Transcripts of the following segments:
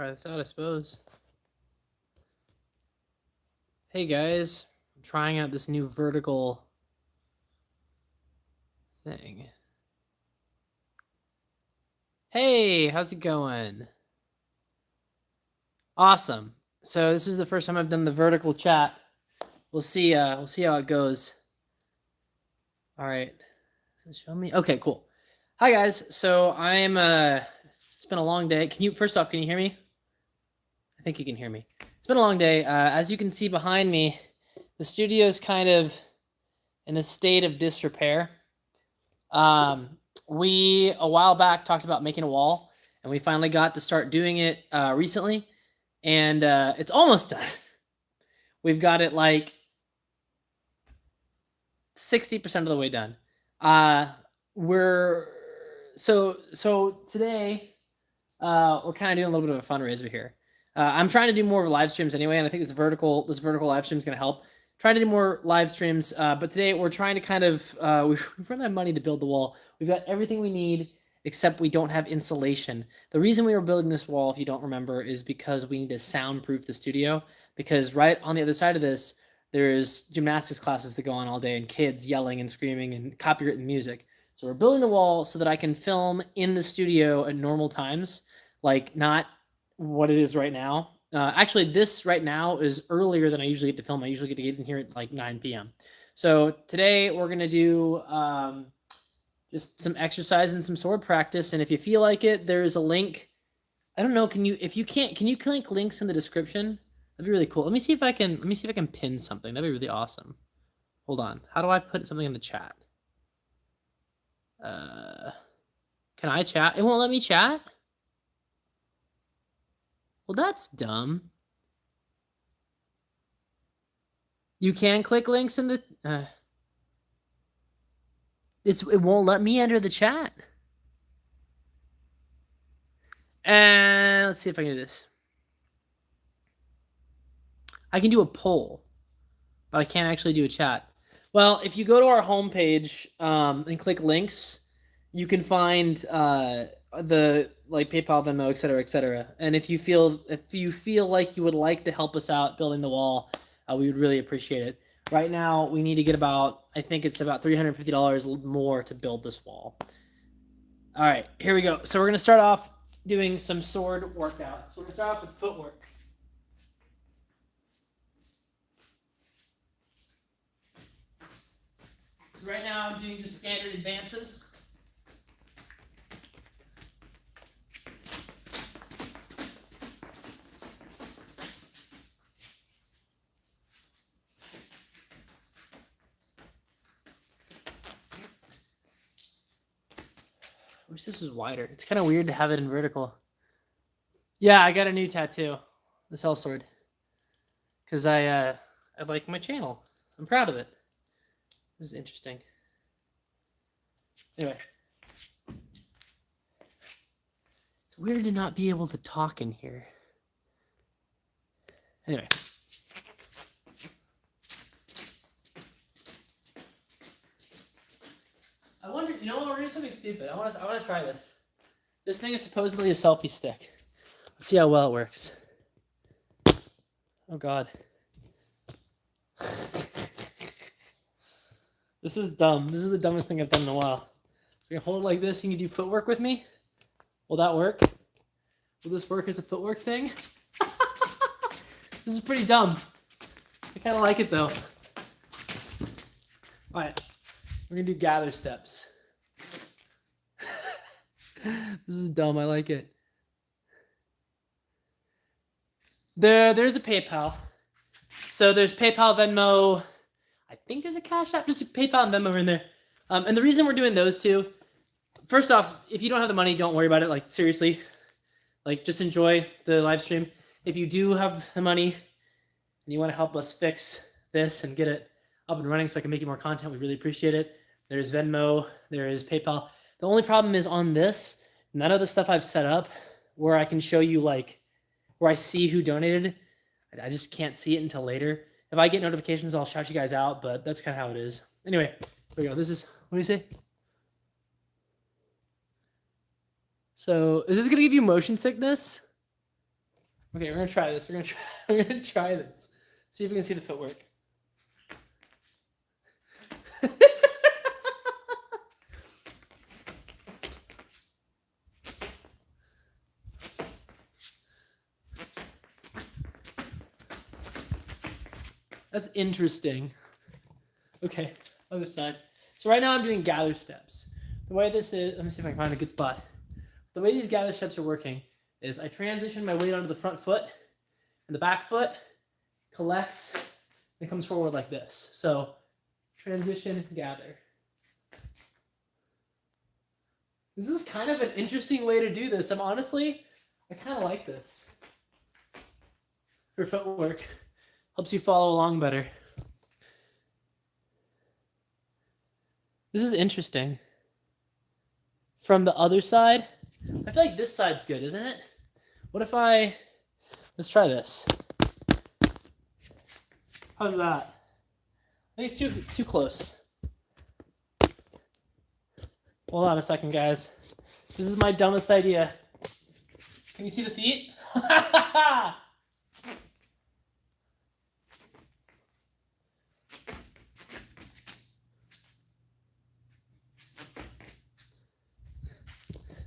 try this out, I suppose. Hey guys, I'm trying out this new vertical thing. Hey, how's it going? Awesome. So this is the first time I've done the vertical chat. We'll see how it goes. All right. Does it show me? Okay, cool. Hi guys. So I'm it's been a long day. First off, can you hear me? I think you can hear me. It's been a long day. As you can see behind me, the studio is kind of in a state of disrepair. We a while back talked about making a wall, and we finally got to start doing it recently, and it's almost done. We've got it like 60% of the way done. So today we're kind of doing a little bit of a fundraiser here. I'm trying to do more live streams anyway, and I think this vertical live stream is going to help. Trying to do more live streams, but today we're trying to kind of we've run out of money to build the wall. We've got everything we need except we don't have insulation. The reason we were building this wall, if you don't remember, is because we need to soundproof the studio, because right on the other side of this there's gymnastics classes that go on all day and kids yelling and screaming and copywritten music. So we're building the wall so that I can film in the studio at normal times, like not what it is right now. Actually, this right now is earlier than I usually get to film. I usually get to get in here at like 9 p.m. So today we're going to do just some exercise and some sword practice. And if you feel like it, there's a link. I don't know. Can you click links in the description? That'd be really cool. Let me see if I can pin something. That'd be really awesome. Hold on. How do I put something in the chat? Can I chat? It won't let me chat? Well, that's dumb. You can click links in the... it won't let me enter the chat. And let's see if I can do this. I can do a poll, but I can't actually do a chat. Well, if you go to our homepage and click links, you can find the like PayPal, Venmo, et cetera. And if you feel like you would like to help us out building the wall, we would really appreciate it. Right now, we need to get I think it's about $350 more to build this wall. All right, here we go. So we're going to start off doing some sword workouts. So we're going to start off with footwork. So right now, I'm doing just standard advances. I wish this was wider. It's kind of weird to have it in vertical. Yeah, I got a new tattoo, the cell sword, because I like my channel. I'm proud of it. This is interesting. Anyway, it's weird to not be able to talk in here. Anyway. I wonder, you know what, we're doing something stupid. I want to try this. This thing is supposedly a selfie stick. Let's see how well it works. Oh God. This is dumb. This is the dumbest thing I've done in a while. So you're gonna hold it like this. You can do footwork with me. Will that work? Will this work as a footwork thing? This is pretty dumb. I kind of like it though. All right. We're gonna do gather steps. This is dumb. I like it. There's a PayPal. So there's PayPal, Venmo. I think there's a Cash App. Just PayPal and Venmo are in there. And the reason we're doing those two, first off, if you don't have the money, don't worry about it. Like seriously, like just enjoy the live stream. If you do have the money and you want to help us fix this and get it up and running so I can make you more content, we really appreciate it. There's Venmo, there is PayPal. The only problem is on this, none of the stuff I've set up where I can show you like where I see who donated, I just can't see it until later. If I get notifications, I'll shout you guys out, but that's kind of how it is. Anyway, here we go. This is, what do you say? So is this going to give you motion sickness? Okay, we're gonna try this. We're gonna try this. See if we can see the footwork. That's interesting. Okay, other side. So right now I'm doing gather steps. The way this is, let me see if I can find a good spot. The way these gather steps are working is I transition my weight onto the front foot, and the back foot collects and comes forward like this. So transition, gather. This is kind of an interesting way to do this. I kind of like this. For footwork. Helps you follow along better. This is interesting. From the other side, I feel like this side's good, isn't it? What if let's try this. How's that? I think it's too close. Hold on a second, guys. This is my dumbest idea. Can you see the feet?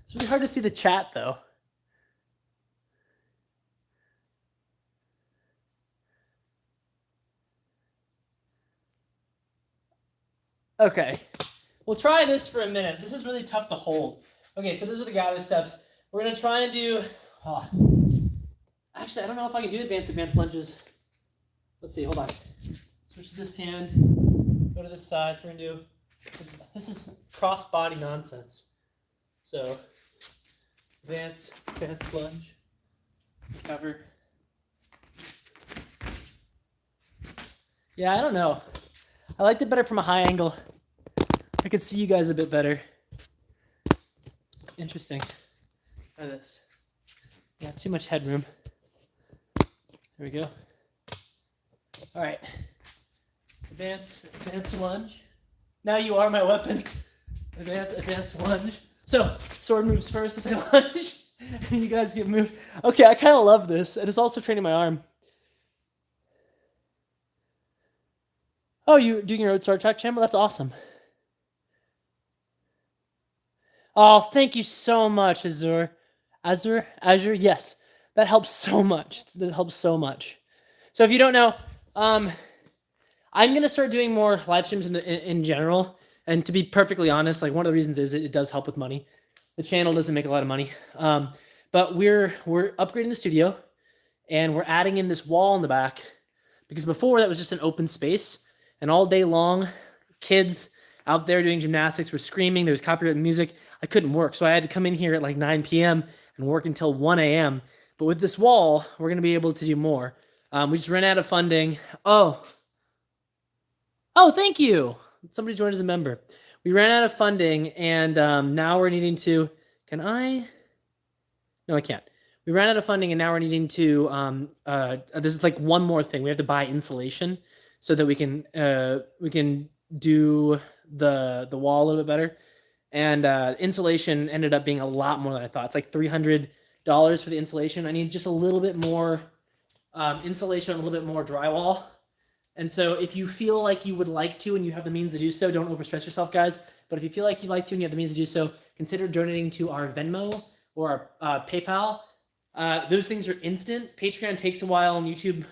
It's really hard to see the chat, though. Okay. We'll try this for a minute. This is really tough to hold. Okay, so these are the gather steps. We're going to try and do... Actually, I don't know if I can do advanced lunges. Let's see. Hold on. Switch to this hand. Go to this side. So we're going to do... This is cross-body nonsense. So, advance lunge. Cover. Yeah, I don't know. I liked it better from a high angle. I could see you guys a bit better. Interesting. Try this. Yeah, too much headroom. There we go. All right. Advance lunge. Now you are my weapon. Advance lunge. So, sword moves first as I lunge. And you guys get moved. Okay, I kind of love this. And it's also training my arm. Oh, you doing your own Star Trek channel? That's awesome. Oh, thank you so much, Azure. Azure, yes. That helps so much. So if you don't know, I'm going to start doing more live streams in general. And to be perfectly honest, like one of the reasons is it does help with money. The channel doesn't make a lot of money. But we're upgrading the studio and we're adding in this wall in the back because before that was just an open space and all day long, kids out there doing gymnastics were screaming. There was copyrighted music. I couldn't work. So I had to come in here at like 9 p.m. and work until 1 a.m. But with this wall, we're going to be able to do more. We just ran out of funding. Oh, thank you. Somebody joined as a member. We ran out of funding, and now we're needing to... Can I? No, I can't. We ran out of funding, and now we're needing to... there's like one more thing. We have to buy insulation so that we can do the wall a little bit better. And insulation ended up being a lot more than I thought. It's like $300 for the insulation. I need just a little bit more insulation, a little bit more drywall. And so if you feel like you would like to and you have the means to do so, don't overstress yourself, guys. But if you feel like you'd like to and you have the means to do so, consider donating to our Venmo or our PayPal. Those things are instant. Patreon takes a while, and YouTube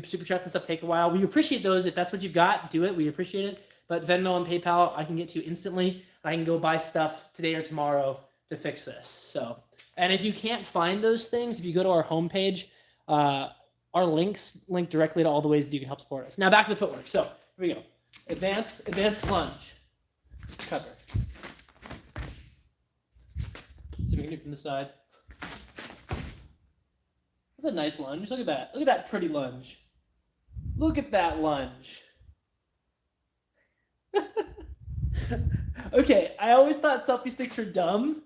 Super Chats and stuff take a while. We appreciate those. If that's what you've got, do it. We appreciate it. But Venmo and PayPal, I can get to instantly. I can go buy stuff today or tomorrow to fix this. So, and if you can't find those things, if you go to our homepage, our links link directly to all the ways that you can help support us. Now back to the footwork. So here we go. Advance lunge. Cover. See if we can do it from the side. That's a nice lunge. Look at that. Look at that pretty lunge. Look at that lunge. Okay, I always thought selfie sticks were dumb,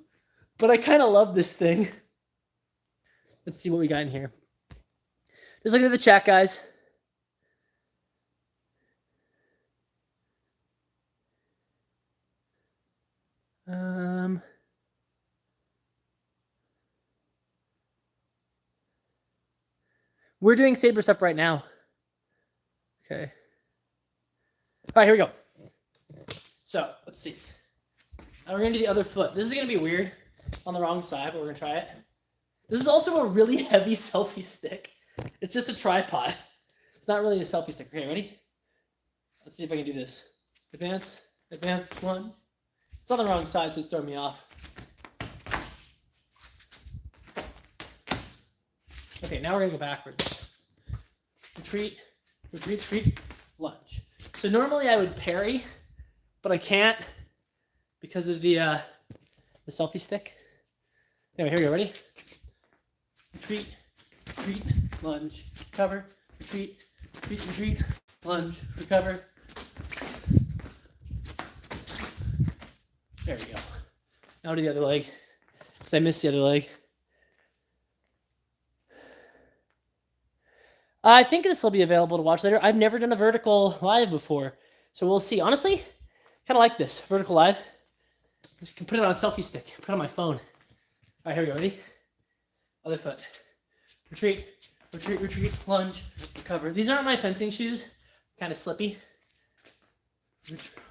but I kind of love this thing. Let's see what we got in here. Just look at the chat, guys. We're doing Saber stuff right now. Okay. All right, here we go. So let's see. Now we're gonna do the other foot. This is gonna be weird on the wrong side, but we're gonna try it. This is also a really heavy selfie stick. It's just a tripod. It's not really a selfie stick. Okay, ready? Let's see if I can do this. Advance, advance, one. It's on the wrong side, so it's throwing me off. Okay, now we're gonna go backwards. Retreat, retreat, retreat, lunge. So normally I would parry, but I can't because of the selfie stick. Anyway, here we go. Ready? Retreat, retreat, lunge, recover, retreat, retreat, retreat, lunge, recover. There we go. Now to the other leg, because I missed the other leg. I think this will be available to watch later. I've never done a vertical live before, so we'll see. Honestly, kind of like this vertical live. You can put it on a selfie stick. Put it on my phone. All right, here we go. Ready? Other foot. Retreat, retreat, retreat, lunge, recover. These aren't my fencing shoes. Kind of slippy.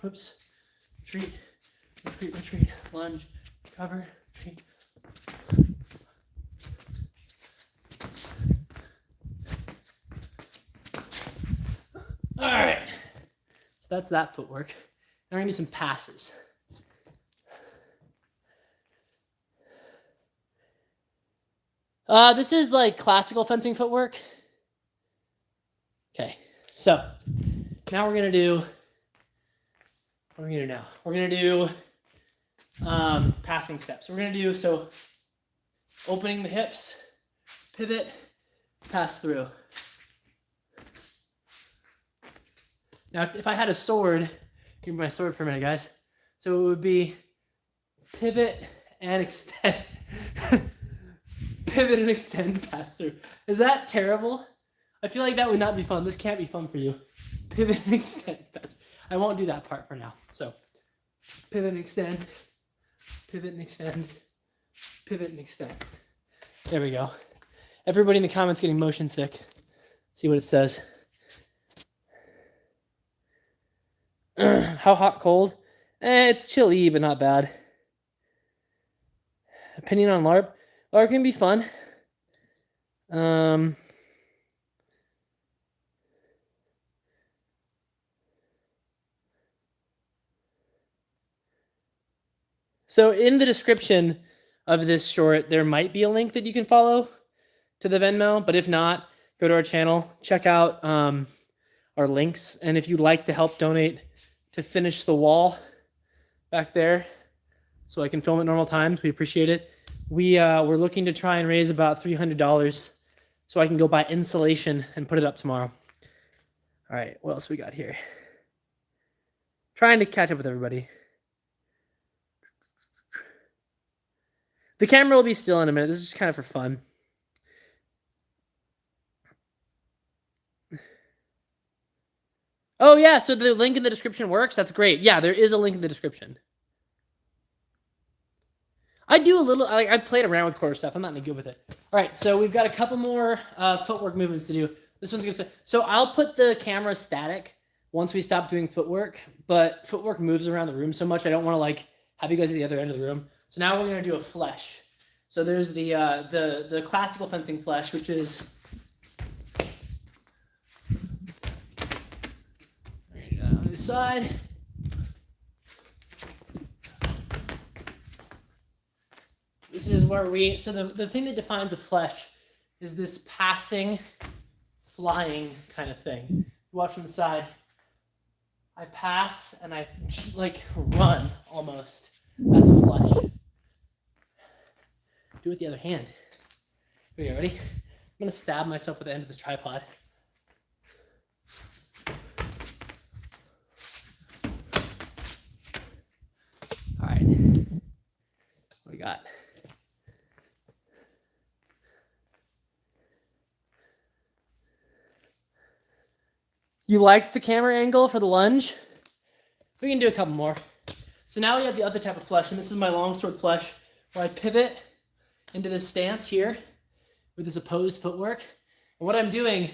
Oops. Retreat, retreat, retreat, lunge, recover, retreat. All right. So that's that footwork. Now we're going to do some passes. This is like classical fencing footwork. Okay, so now we're gonna do. What are we gonna do now? We're gonna do passing steps. We're gonna do so. Opening the hips, pivot, pass through. Now, if I had a sword, give me my sword for a minute, guys. So it would be pivot and extend. Pivot and extend, pass through. Is that terrible? I feel like that would not be fun. This can't be fun for you. Pivot and extend, pass. I won't do that part for now. So, pivot and extend, pivot and extend, pivot and extend. There we go. Everybody in the comments getting motion sick. Let's see what it says. How hot, cold? It's chilly, but not bad. Opinion on LARP? LARP can be fun. So in the description of this short, there might be a link that you can follow to the Venmo, but if not, go to our channel, check out our links, and if you'd like to help donate to finish the wall back there so I can film at normal times, we appreciate it. We're looking to try and raise about $300 so I can go buy insulation and put it up tomorrow. All right, what else we got here? Trying to catch up with everybody. The camera will be still in a minute. This is just kind of for fun. Oh, yeah, so the link in the description works? That's great. Yeah, there is a link in the description. I do a little, I played around with quarter stuff. I'm not any good with it. All right, so we've got a couple more footwork movements to do. This one's going to, so I'll put the camera static once we stop doing footwork, but footwork moves around the room so much, I don't want to like have you guys at the other end of the room. So now we're going to do a flesh. So there's the classical fencing flesh, which is right on the side. This is where so the thing that defines a flesh is this passing, flying kind of thing. Watch from the side. I pass and I like run almost. That's a flesh. Do it with the other hand. Here we go, ready? I'm gonna stab myself with the end of this tripod. All right, what we got? You liked the camera angle for the lunge? We can do a couple more. So now we have the other type of flesh, and this is my longsword flesh, where I pivot into this stance here with this opposed footwork. And But what I'm doing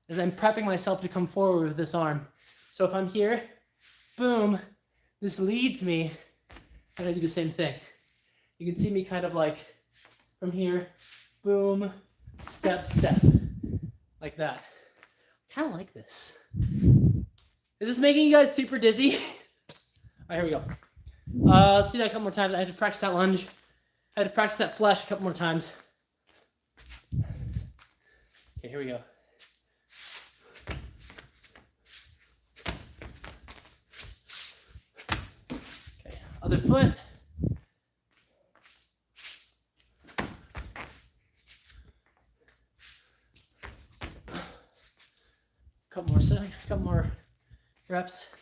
is I'm prepping myself to come forward with this arm. So if I'm here, boom, this leads me, and I do the same thing. You can see me kind of like from here, boom, step, step, like that. I kind of like this. Is this making you guys super dizzy? All right, here we go. Let's do that a couple more times. I had to practice that lunge. I had to practice that flesh a couple more times. Okay, here we go. Okay, other foot. Couple more reps.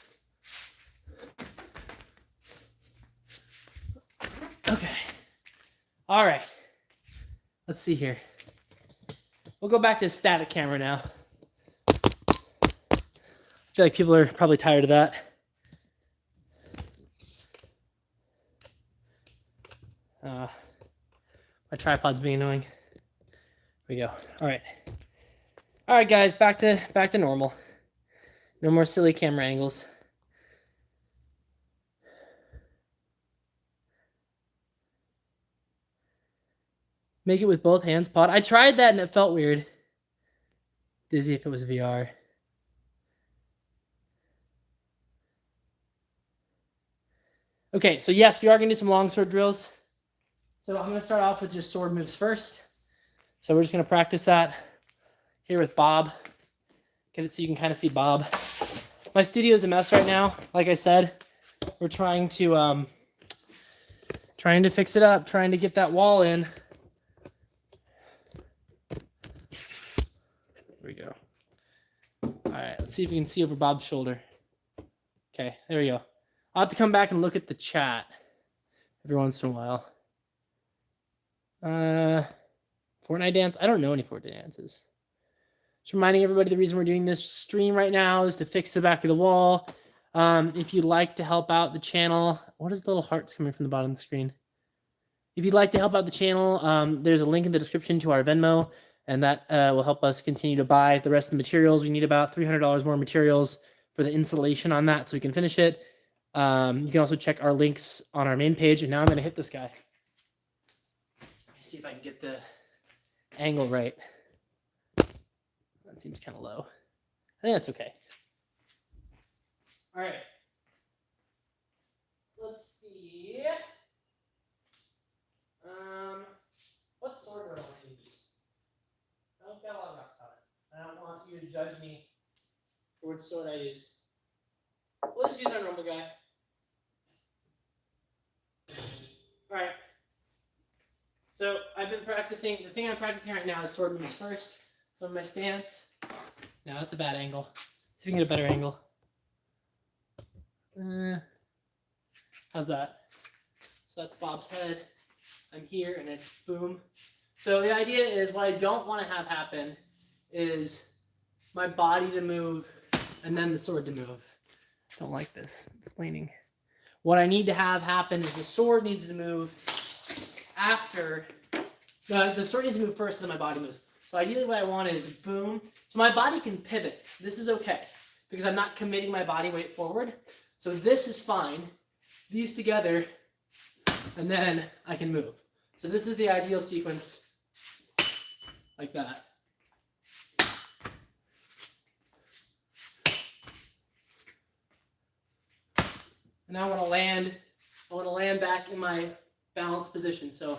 Okay. All right. Let's see here. We'll go back to static camera now. I feel like people are probably tired of that. My tripod's being annoying. Here we go. All right. All right, guys, back to normal. No more silly camera angles. Make it with both hands, pod. I tried that and it felt weird. Dizzy if it was VR. Okay, so yes, we are going to do some longsword drills. So I'm going to start off with just sword moves first. So we're just going to practice that here with Bob. Get it so you can kind of see Bob. My studio is a mess right now. Like I said, we're trying to fix it up, trying to get that wall in. There we go. All right, let's see if we can see over Bob's shoulder. Okay, there we go. I'll have to come back and look at the chat every once in a while. Fortnite dance? I don't know any Fortnite dances. Just reminding everybody the reason we're doing this stream right now is to fix the back of the wall. If you'd like to help out the channel, what is the little hearts coming from the bottom of the screen? If you'd like to help out the channel, there's a link in the description to our Venmo, and that will help us continue to buy the rest of the materials. We need about $300 more materials for the installation on that so we can finish it. You can also check our links on our main page. And now I'm going to hit this guy. Let me see if I can get the angle right. That seems kind of low. I think that's okay. All right. Let's see. What sword do I want to use? I don't got a lot of rust on it. I don't want you to judge me for which sword I use. We'll just use our normal guy. All right. So I've been practicing. The thing I'm practicing right now is sword moves first. So my stance. Now that's a bad angle. Let's see if we can get a better angle. How's that? So that's Bob's head. I'm here and it's boom. So the idea is what I don't want to have happen is my body to move and then the sword to move. Don't like this. It's leaning. What I need to have happen is the sword needs to move after. The sword needs to move first and then my body moves. So ideally what I want is boom. So my body can pivot. This is okay because I'm not committing my body weight forward. So this is fine. These together and then I can move. So this is the ideal sequence like that. And now I want to land back in my balanced position. So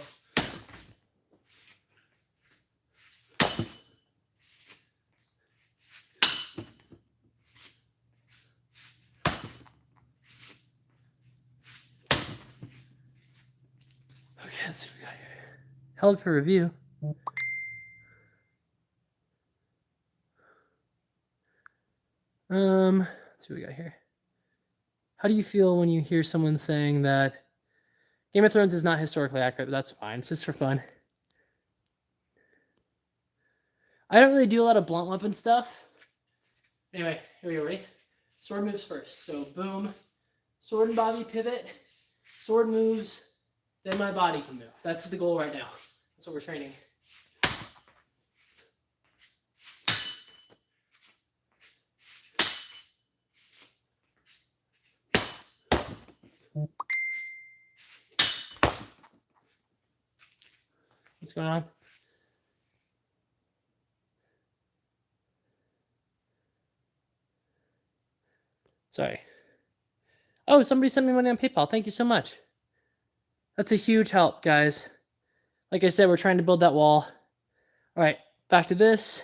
okay, let's see what we got here. Held for review. Let's see what we got here. How do you feel when you hear someone saying that Game of Thrones is not historically accurate, but that's fine. It's just for fun. I don't really do a lot of blunt weapon stuff. Anyway, here we go, ready? Sword moves first. So boom, sword and body pivot, sword moves, then my body can move. That's the goal right now. That's what we're training. What's going on? Sorry. Oh, somebody sent me money on PayPal. Thank you so much. That's a huge help, guys. Like I said, we're trying to build that wall. All right, back to this.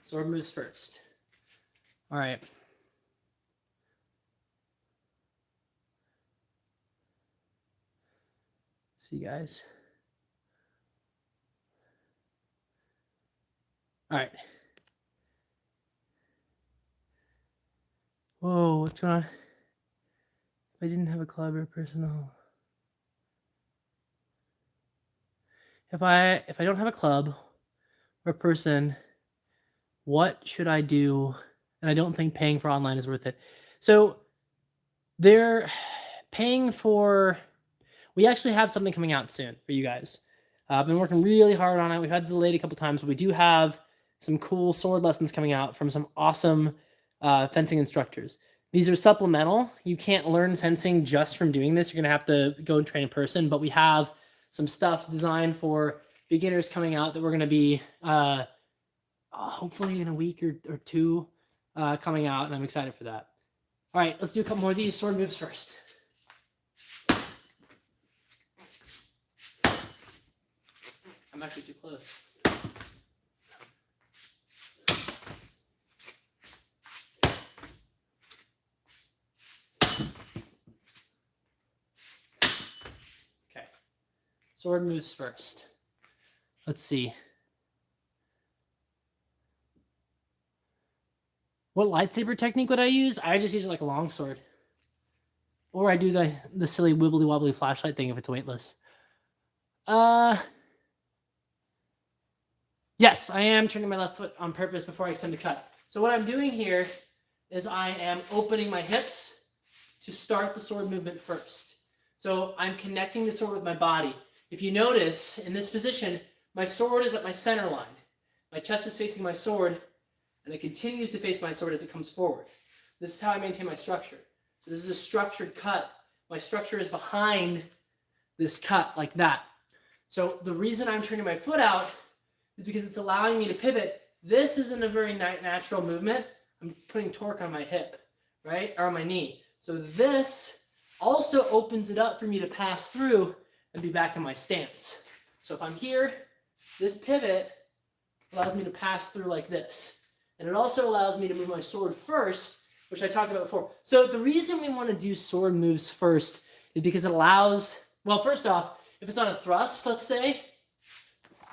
Sword moves first. All right. See you guys. All right. Whoa, what's going on? If I didn't have a club or personal. If I don't have a club or person, what should I do? And I don't think paying for online is worth it. So they're paying for, we actually have something coming out soon for you guys. I've been working really hard on it. We've had it delayed a couple times, but we do have some cool sword lessons coming out from some awesome fencing instructors. These are supplemental. You can't learn fencing just from doing this. You're going to have to go and train in person, but we have some stuff designed for beginners coming out that we're going to be hopefully in a week or two coming out, and I'm excited for that. All right, let's do a couple more of these sword moves first. I'm actually too close. Okay, sword moves first. Let's see. What lightsaber technique would I use? I just use it like a longsword. Or I do the silly wibbly wobbly flashlight thing if it's weightless. Yes, I am turning my left foot on purpose before I extend the cut. So what I'm doing here is I am opening my hips to start the sword movement first. So I'm connecting the sword with my body. If you notice, in this position, my sword is at my center line. My chest is facing my sword, and it continues to face my sword as it comes forward. This is how I maintain my structure. So this is a structured cut. My structure is behind this cut like that. So the reason I'm turning my foot out is because it's allowing me to pivot. This isn't a very natural movement. I'm putting torque on my hip, right? Or on my knee. So this also opens it up for me to pass through and be back in my stance. So if I'm here, this pivot allows me to pass through like this. And it also allows me to move my sword first, which I talked about before. So the reason we want to do sword moves first is because it allows, well, first off, if it's on a thrust, let's say,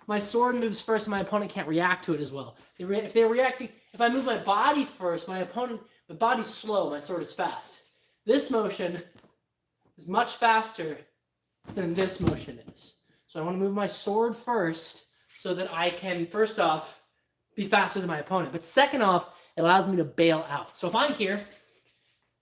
my sword moves first and my opponent can't react to it as well. If they're reacting, if I move my body first, my body's slow, my sword is fast. This motion is much faster than this motion is. So I want to move my sword first so that I can, first off, be faster than my opponent. But second off, it allows me to bail out. So if I'm here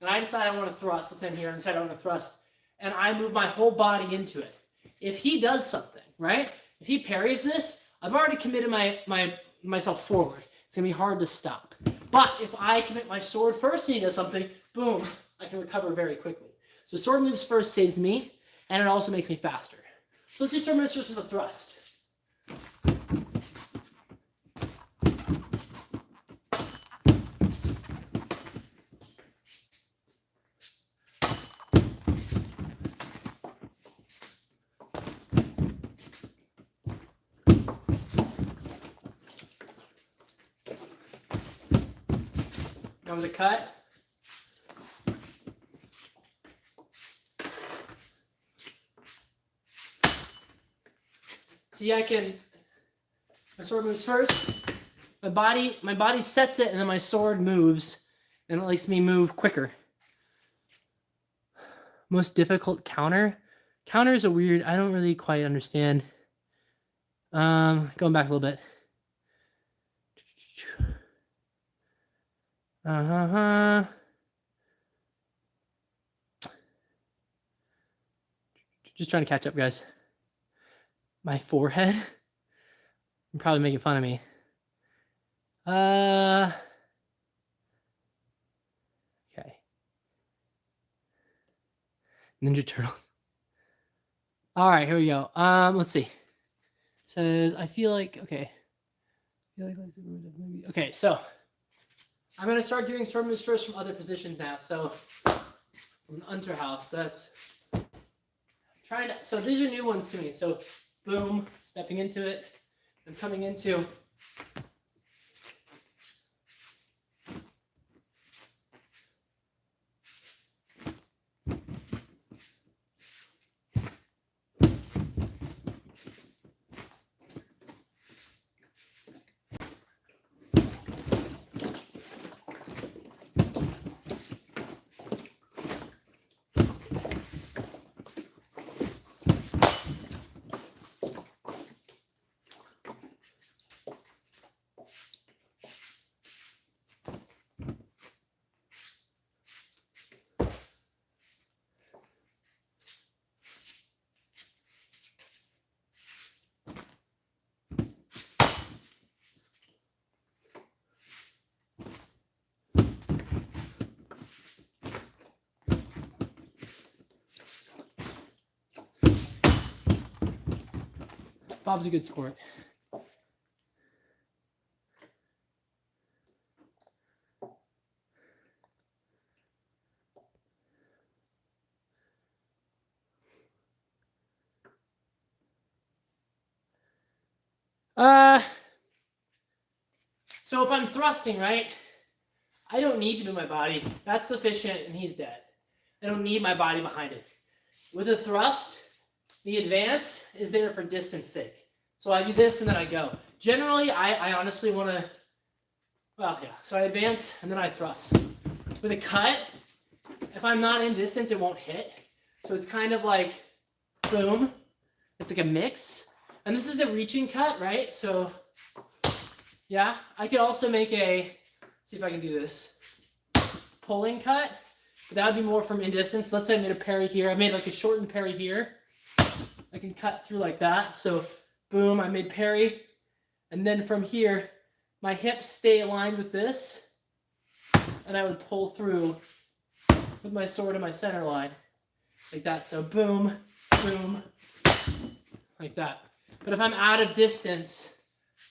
and I decide I want to thrust, let's say I'm here and decide I want to thrust, and I move my whole body into it. If he does something, right? If he parries this, I've already committed myself forward. It's going to be hard to stop. But if I commit my sword first and he does something, boom, I can recover very quickly. So sword moves first saves me, and it also makes me faster. So let's do sword moves first with a thrust. Now with a cut. See, my sword moves first. My body sets it, and then my sword moves, and it lets me move quicker. Most difficult counter. Counter is a weird, I don't really quite understand. Going back a little bit. Just trying to catch up, guys. My forehead. You're probably making fun of me. Okay. Ninja Turtles. All right, here we go. Let's see. It says, I feel like, okay. Okay, so I'm gonna start doing sword moves first from other positions now. So from the Unterhaus, that's trying to, so these are new ones to me. So boom, stepping into it. I'm coming into Bob's a good sport. So if I'm thrusting, right, I don't need to move my body. That's sufficient, and he's dead. I don't need my body behind it. With a thrust, the advance is there for distance sake. So I do this, and then I go. Generally, I honestly want to, well, yeah. So I advance, and then I thrust. With a cut, if I'm not in distance, it won't hit. So it's kind of like, boom. It's like a mix. And this is a reaching cut, right? So, yeah. I could also make a, see if I can do this, pulling cut. But that would be more from in distance. Let's say I made a parry here. I made like a shortened parry here. I can cut through like that. So, boom, I made parry. And then from here, my hips stay aligned with this. And I would pull through with my sword in my center line. Like that. So, boom, boom, like that. But if I'm out of distance,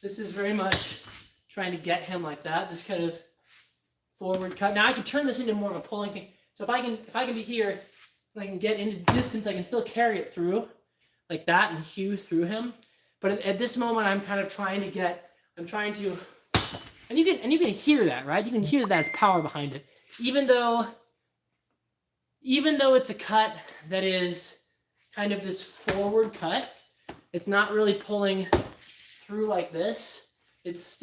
this is very much trying to get him like that. This kind of forward cut. Now I can turn this into more of a pulling thing. So if I can be here and I can get into distance, I can still carry it through like that and hew through him. But at this moment, I'm kind of trying to, and you can hear that, right? You can hear that there's power behind it. Even though it's a cut that is kind of this forward cut, it's not really pulling through like this. It's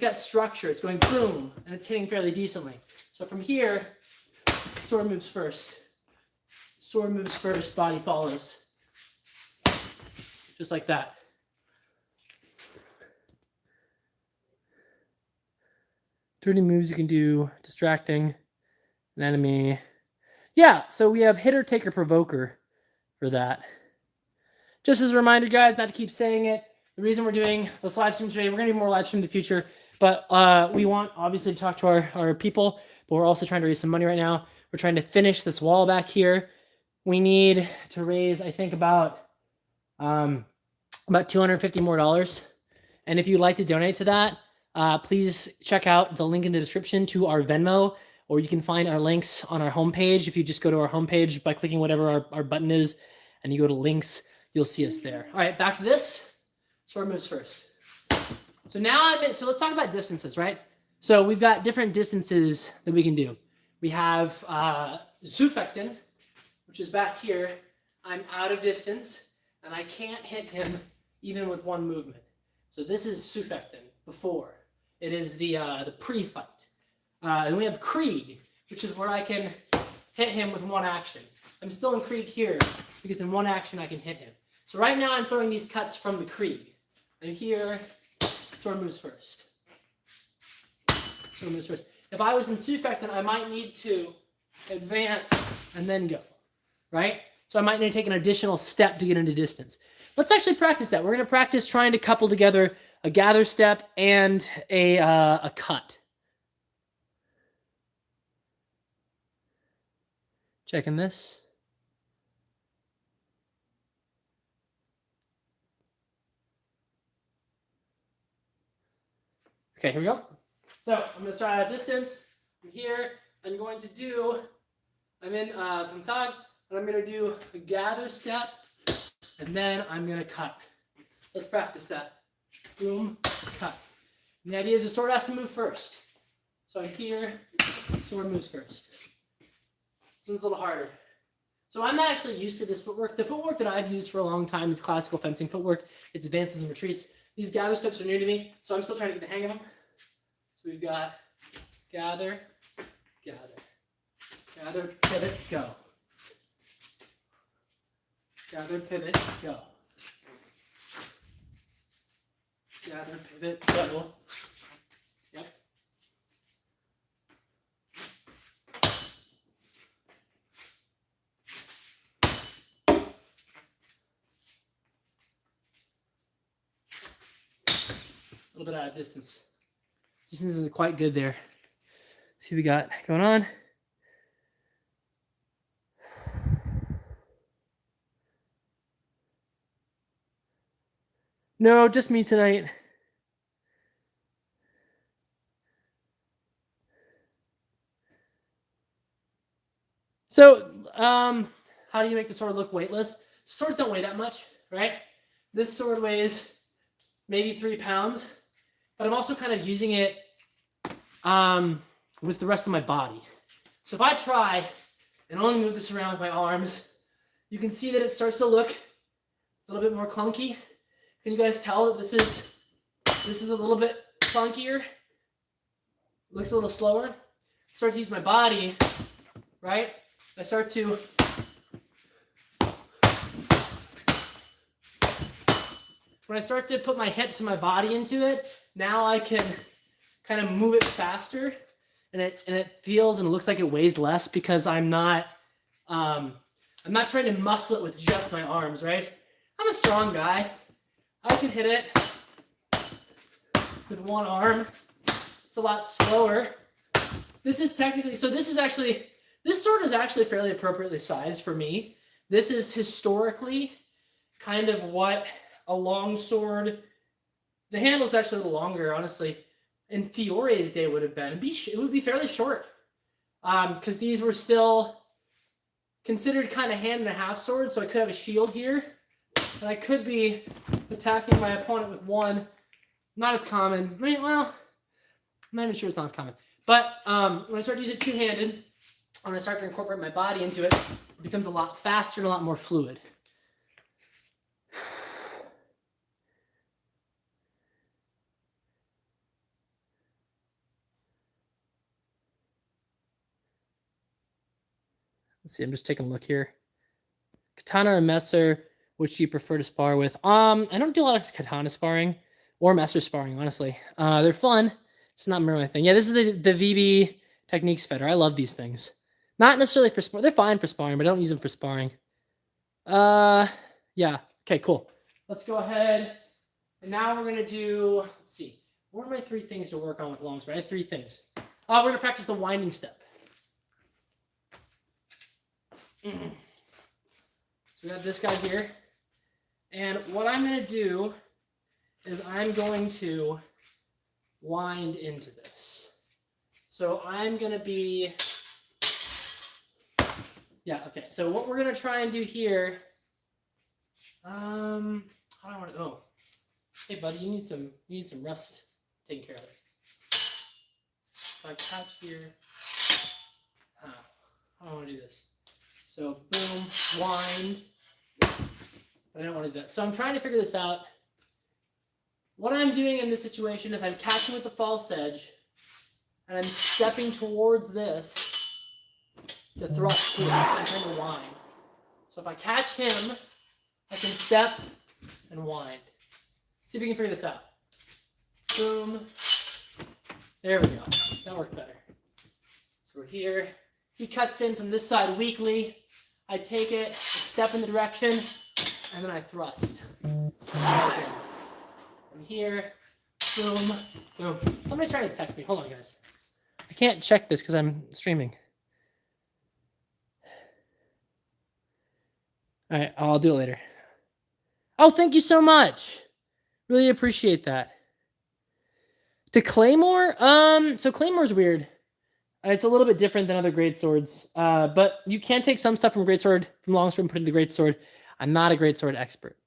got structure. It's going boom, and it's hitting fairly decently. So from here, sword moves first. Sword moves first, body follows. Just like that. Dirty moves you can do, distracting an enemy. Yeah, so we have hitter, taker, provoker for that. Just as a reminder, guys, not to keep saying it, the reason we're doing this live stream today, we're going to do more live stream in the future, but we want, obviously, to talk to our people, but we're also trying to raise some money right now. We're trying to finish this wall back here. We need to raise, I think, about $250 more. And if you'd like to donate to that, please check out the link in the description to our Venmo, or you can find our links on our homepage. If you just go to our homepage by clicking whatever our button is, and you go to links, you'll see us there. All right, back to this. Sword moves first. So now so let's talk about distances, right? So we've got different distances that we can do. We have Zufechten, which is back here. I'm out of distance, and I can't hit him even with one movement. So this is Zufechten before. It is the pre-fight. And we have Krieg, which is where I can hit him with one action. I'm still in Krieg here because in one action I can hit him. So right now I'm throwing these cuts from the Krieg. And here, sword moves first. Sword moves first. If I was in Sufek, then I might need to advance and then go, right? So I might need to take an additional step to get into distance. Let's actually practice that. We're going to practice trying to couple together a gather step and a cut. Checking this. Okay, here we go. So I'm going to start at a distance. From here, I'm going to do, I'm in from Tag, and I'm going to do a gather step, and then I'm going to cut. Let's practice that. Boom, cut. And the idea is the sword has to move first. So I'm here, sword moves first. This one's a little harder. So I'm not actually used to this footwork. The footwork that I've used for a long time is classical fencing footwork. It's advances and retreats. These gather steps are new to me, so I'm still trying to get the hang of them. So we've got gather, gather, gather, pivot, go. Gather, pivot, go. Gather, pivot, go. Yep. A little bit out of distance. Distance is quite good there. Let's see what we got going on. No, just me tonight. So, how do you make the sword look weightless? Swords don't weigh that much, right? This sword weighs maybe 3 pounds, but I'm also kind of using it with the rest of my body. So if I try and only move this around with my arms, you can see that it starts to look a little bit more clunky. Can you guys tell that this is a little bit funkier? It looks a little slower. Start to use my body, right? I start to when I start to put my hips and my body into it, now I can kind of move it faster, and it feels and it looks like it weighs less because I'm not trying to muscle it with just my arms, right? I'm a strong guy. I can hit it with one arm. It's a lot slower. This is technically, so this sword is actually fairly appropriately sized for me. This is historically kind of what a longsword, the handle's actually a little longer, honestly. In Fiore's day would have been. It would be fairly short. Because these were still considered kind of hand and a half swords, so I could have a shield here. And I could be attacking my opponent with one. Not as common. I mean, well, I'm not even sure it's not as common. But when I start to use it two-handed, when I start to incorporate my body into it, it becomes a lot faster and a lot more fluid. Let's see, I'm just taking a look here. Katana or Messer, which do you prefer to spar with? I don't do a lot of katana sparring or Messer sparring, honestly. They're fun. It's not my thing. Yeah, this is the VB Techniques Feder. I love these things. Not necessarily for sparring. They're fine for sparring, but I don't use them for sparring. Yeah. Okay, cool. Let's go ahead. And now we're going to do, let's see. What are my 3 things to work on with Longsword? I had 3 things. We're going to practice the winding step. So we got this guy here. And what I'm going to do is I'm going to wind into this. So I'm going to be... Yeah, okay. So what we're going to try and do here... how do I want to... Oh. Hey, buddy, you need some rest taken care of. If I catch here... How do I want to do this? So, boom, wind. But I don't want to do that. So I'm trying to figure this out. What I'm doing in this situation is I'm catching with the false edge, and I'm stepping towards this, to thrust too. I'm trying to wind. So if I catch him, I can step and wind. See if we can figure this out. Boom. There we go. That worked better. So we're here. He cuts in from this side weakly. I take it, I step in the direction, and then I thrust. Okay. From here, boom, boom. Somebody's trying to text me. Hold on, guys. I can't check this because I'm streaming. All right, I'll do it later. Oh, thank you so much. Really appreciate that. To Claymore? So Claymore's weird. It's a little bit different than other greatswords, but you can take some stuff from greatsword, from longsword, and put it into greatsword. I'm not a greatsword expert.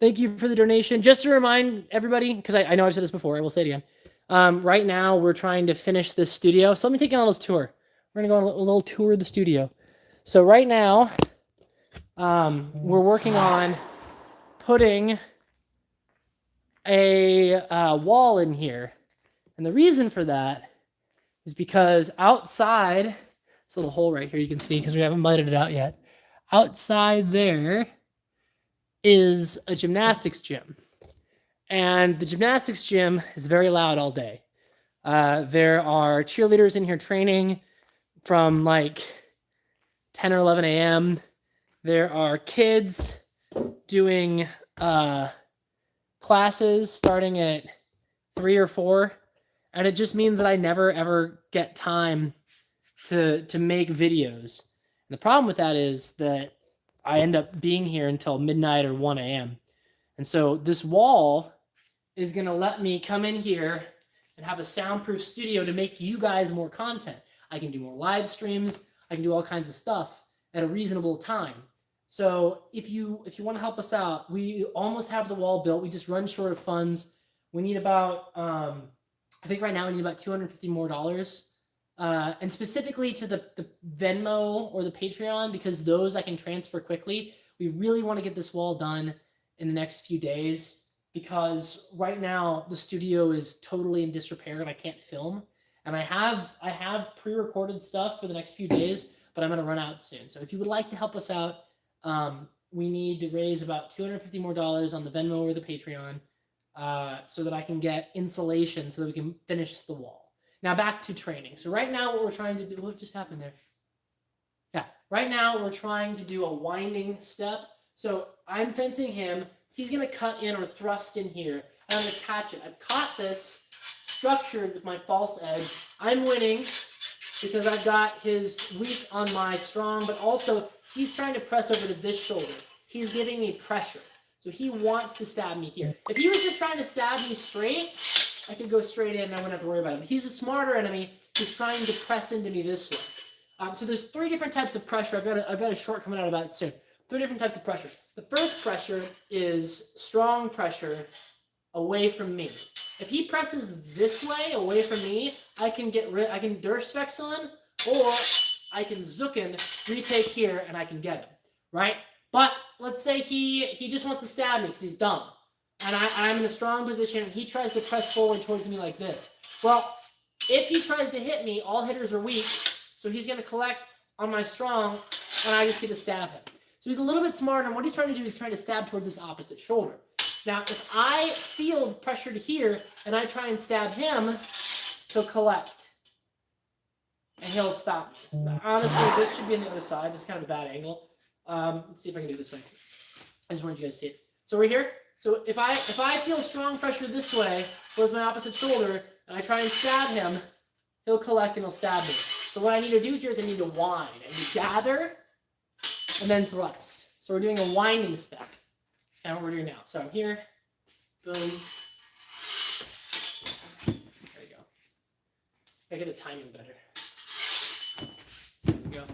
Thank you for the donation. Just to remind everybody, because I know I've said this before, I will say it again. Right now, we're trying to finish this studio. So let me take you on a little tour. We're going to go on a little tour of the studio. So right now, we're working on putting a wall in here. And the reason for that is because outside, this little hole right here you can see because we haven't lighted it out yet. Outside there is a gymnastics gym. And the gymnastics gym is very loud all day. There are cheerleaders in here training from like 10 or 11 a.m. There are kids doing classes starting at 3 or 4. And it just means that I never, ever get time to make videos. And the problem with that is that I end up being here until midnight or 1 a.m. And so this wall is going to let me come in here and have a soundproof studio to make you guys more content. I can do more live streams. I can do all kinds of stuff at a reasonable time. So if you want to help us out, we almost have the wall built. We just run short of funds. We need about, I think right now we need about $250 more. And specifically to the Venmo or the Patreon, because those I can transfer quickly. We really want to get this wall done in the next few days because right now the studio is totally in disrepair and I can't film. And I have pre-recorded stuff for the next few days, but I'm going to run out soon. So if you would like to help us out, we need to raise about $250 more on the Venmo or the Patreon so that I can get insulation so that we can finish the wall. Now back to training. So right now what we're trying to do, what just happened there? Yeah, right now we're trying to do a winding step. So I'm fencing him. He's going to cut in or thrust in here. And I'm going to catch it. I've caught this structured with my false edge. I'm winning because I've got his weak on my strong, but also he's trying to press over to this shoulder. He's giving me pressure. So he wants to stab me here. If he was just trying to stab me straight, I could go straight in and I wouldn't have to worry about him. He's a smarter enemy. He's trying to press into me this way. So there's 3 different types of pressure. I've got a short coming out about it soon. 3 different types of pressure. The first pressure is strong pressure away from me. If he presses this way away from me, I can Durstwechseln or I can Zucken, retake here, and I can get him, right? But let's say he just wants to stab me because he's dumb. And I'm in a strong position, and he tries to press forward towards me like this. Well, if he tries to hit me, all hitters are weak, so he's going to collect on my strong, and I just get to stab him. So he's a little bit smarter, and what he's trying to do is trying to stab towards this opposite shoulder. Now, if I feel pressure to here, and I try and stab him, he'll collect. And he'll stop me. Honestly, this should be on the other side. This is kind of a bad angle. Let's see if I can do it this way. I just wanted you guys to see it. So we're here. So if I feel strong pressure this way towards my opposite shoulder, and I try and stab him, he'll collect and he'll stab me. So what I need to do here is I need to wind. I need to gather and then thrust. So we're doing a winding step. That's kind of what we're doing now. So I'm here. Boom. There you go. I get the timing better. There we go.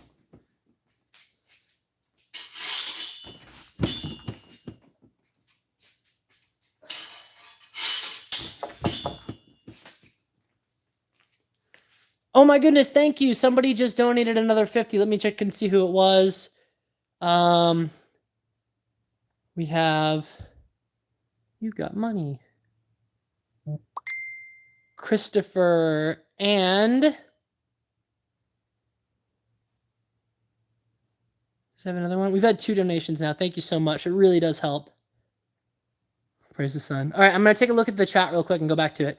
Oh my goodness, thank you. Somebody just donated another 50. Let me check and see who it was. We have, you got money. Christopher and Let's have another one. We've had 2 donations now. Thank you so much. It really does help. Praise the sun. All right, I'm going to take a look at the chat real quick and go back to it.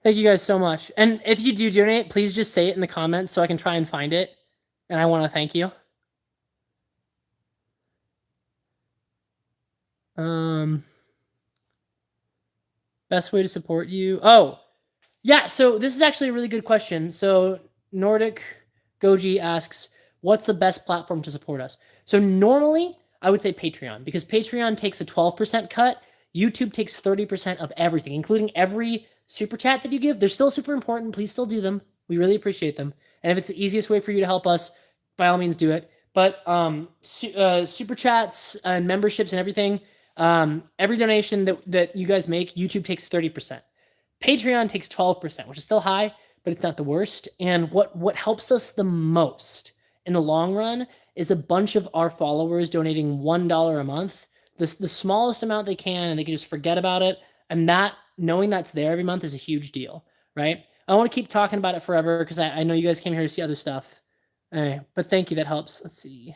Thank you guys so much. And if you do donate, please just say it in the comments so I can try and find it. And I want to thank you. Best way to support you? Oh, yeah. So this is actually a really good question. So Nordic Goji asks, what's the best platform to support us? So normally I would say Patreon, because Patreon takes a 12% cut. YouTube takes 30% of everything, including every super chat that you give. They're still super important. Please still do them. We really appreciate them. And if it's the easiest way for you to help us, by all means do it. But super chats and memberships and everything, every donation that you guys make, YouTube takes 30%. Patreon takes 12%, which is still high, but it's not the worst. And what helps us the most in the long run is a bunch of our followers donating $1 a month, the smallest amount they can, and they can just forget about it. And that, knowing that's there every month is a huge deal, right? I want to keep talking about it forever because I know you guys came here to see other stuff. Anyway, but thank you. That helps. Let's see.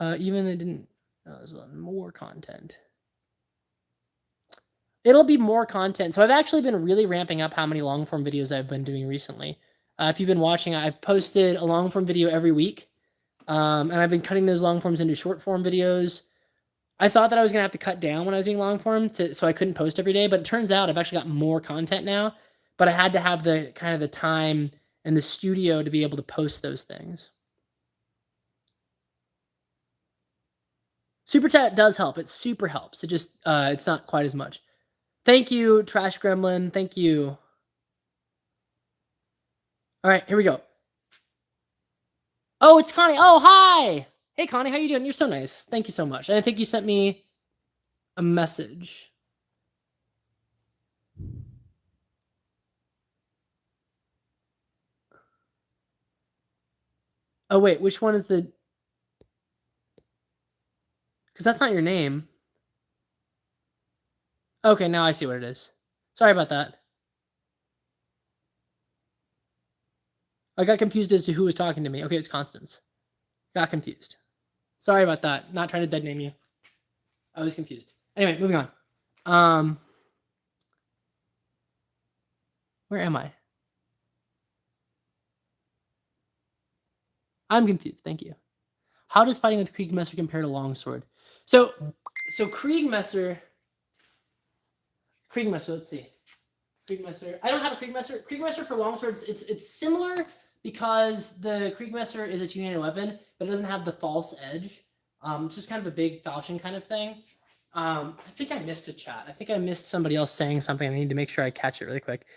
Even it didn't. Oh, there's a lot more content. It'll be more content. So I've actually been really ramping up how many long form videos I've been doing recently. If you've been watching, I've posted a long form video every week. And I've been cutting those long forms into short form videos. I thought that I was going to have to cut down when I was doing long form so I couldn't post every day, but it turns out I've actually got more content now, but I had to have the kind of the time and the studio to be able to post those things. Super chat does help. It super helps. It just, it's not quite as much. Thank you, Trash Gremlin. Thank you. All right, here we go. Oh, it's Connie. Oh, hi. Hey, Connie, how you doing? You're so nice. Thank you so much. And I think you sent me a message. Oh, wait, which one is the... Because that's not your name. Okay, now I see what it is. Sorry about that. I got confused as to who was talking to me. Okay, it's Constance. Got confused. Sorry about that. Not trying to dead name you. I was confused. Anyway, moving on. Where am I? I'm confused. Thank you. How does fighting with Kriegmesser compare to Longsword? So Kriegmesser, let's see. Kriegmesser. I don't have a Kriegmesser. Kriegmesser for Longswords, it's similar because the Kriegmesser is a two-handed weapon, but it doesn't have the false edge. It's just kind of a big falchion kind of thing. I think I missed a chat. I think I missed somebody else saying something. I need to make sure I catch it really quick.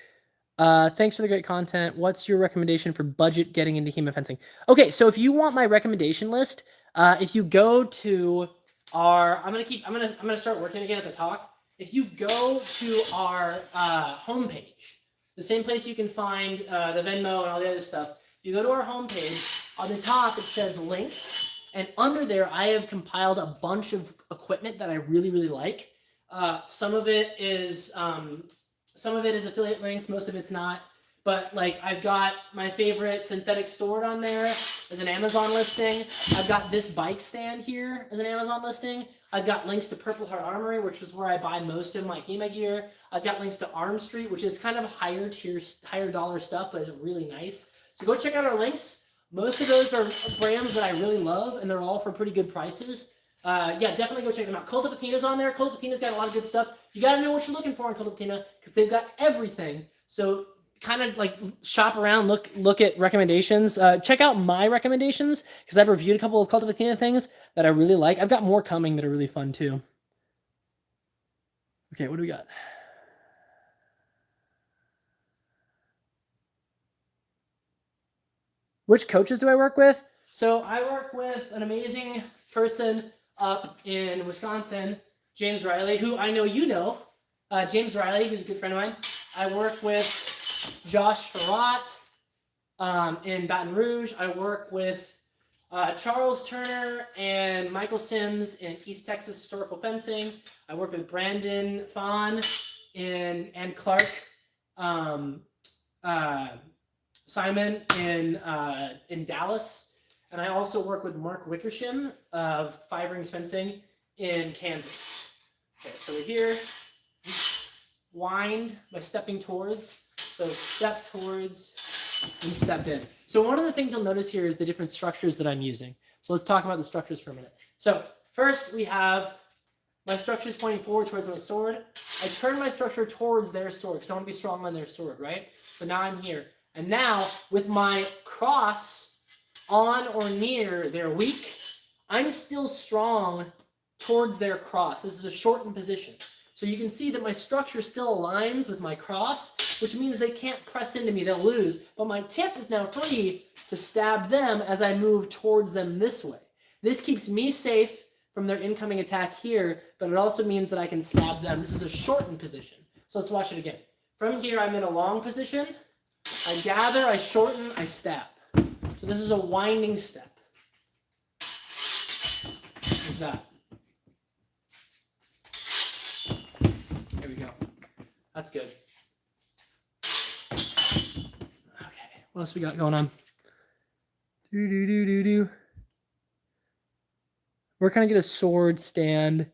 Thanks for the great content. What's your recommendation for budget getting into HEMA fencing? Okay, so if you want my recommendation list, if you go to our, I'm gonna start working again as I talk. If you go to our homepage, the same place you can find the Venmo and all the other stuff, if you go to our homepage, on the top it says links, and under there I have compiled a bunch of equipment that I really, really like. Some of it is affiliate links, most of it's not. But like I've got my favorite synthetic sword on there as an Amazon listing. I've got this bike stand here as an Amazon listing. I've got links to Purple Heart Armory, which is where I buy most of my HEMA gear. I've got links to Arm Street, which is kind of higher tier, higher dollar stuff, but it's really nice. So go check out our links. Most of those are brands that I really love, and they're all for pretty good prices. Yeah, definitely go check them out. Cult of Athena's on there. Cult of Athena's got a lot of good stuff. You got to know what you're looking for in Cult of Athena because they've got everything. So kind of like shop around, look at recommendations. Check out my recommendations because I've reviewed a couple of Cult of Athena things that I really like. I've got more coming that are really fun too. Okay, what do we got? Which coaches do I work with? So I work with an amazing person up in Wisconsin, James Riley, who I know you know. James Riley, who's a good friend of mine. I work with Josh Farrat in Baton Rouge. I work with Charles Turner and Michael Sims in East Texas Historical Fencing. I work with Brandon Fawn and Clark Simon in Dallas. And I also work with Mark Wickersham of Five Rings Fencing in Kansas. Okay, so we're here. Wind by stepping towards. So step towards and step in. So one of the things you'll notice here is the different structures that I'm using. So let's talk about the structures for a minute. So first we have my structures pointing forward towards my sword. I turn my structure towards their sword because I want to be strong on their sword, right? So now I'm here. And now with my cross on or near their weak, I'm still strong towards their cross. This is a shortened position. So you can see that my structure still aligns with my cross, which means they can't press into me, they'll lose. But my tip is now free to stab them as I move towards them this way. This keeps me safe from their incoming attack here, but it also means that I can stab them. This is a shortened position. So let's watch it again. From here, I'm in a long position. I gather, I shorten, I stab. So this is a winding step. Like that. There we go. That's good. Okay, what else we got going on? Where can I get a sword stand?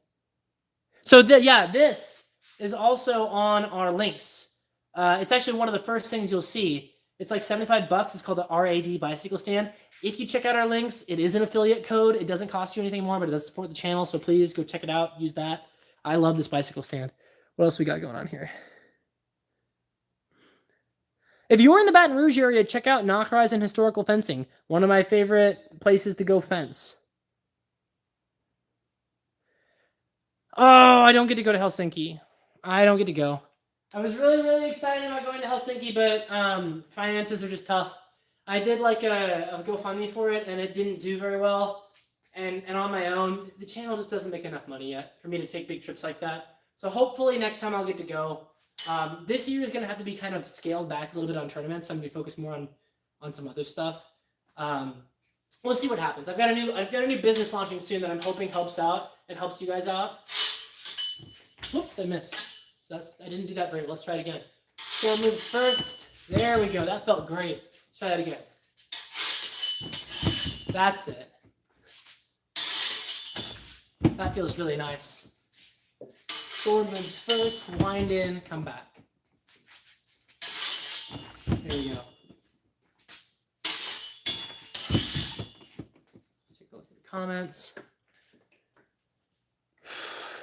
So this is also on our links. It's actually one of the first things you'll see. It's like $75. It's called the RAD bicycle stand. If you check out our links, it is an affiliate code. It doesn't cost you anything more, but it does support the channel. So please go check it out. Use that. I love this bicycle stand. What else we got going on here? If you're in the Baton Rouge area, check out Knock Horizon Historical Fencing. One of my favorite places to go fence. Oh, I don't get to go to Helsinki. I don't get to go. I was really, really excited about going to Helsinki, but finances are just tough. I did like a GoFundMe for it, and it didn't do very well. And on my own, the channel just doesn't make enough money yet for me to take big trips like that. So hopefully next time I'll get to go. This year is going to have to be kind of scaled back a little bit on tournaments. So I'm going to be focused more on some other stuff. We'll see what happens. I've got a new business launching soon that I'm hoping helps out and helps you guys out. Whoops, I missed. So I didn't do that very well. Let's try it again. Sword moves first. There we go. That felt great. Let's try that again. That's it. That feels really nice. Sword moves first, wind in, come back. There we go. Let's take a look at the comments.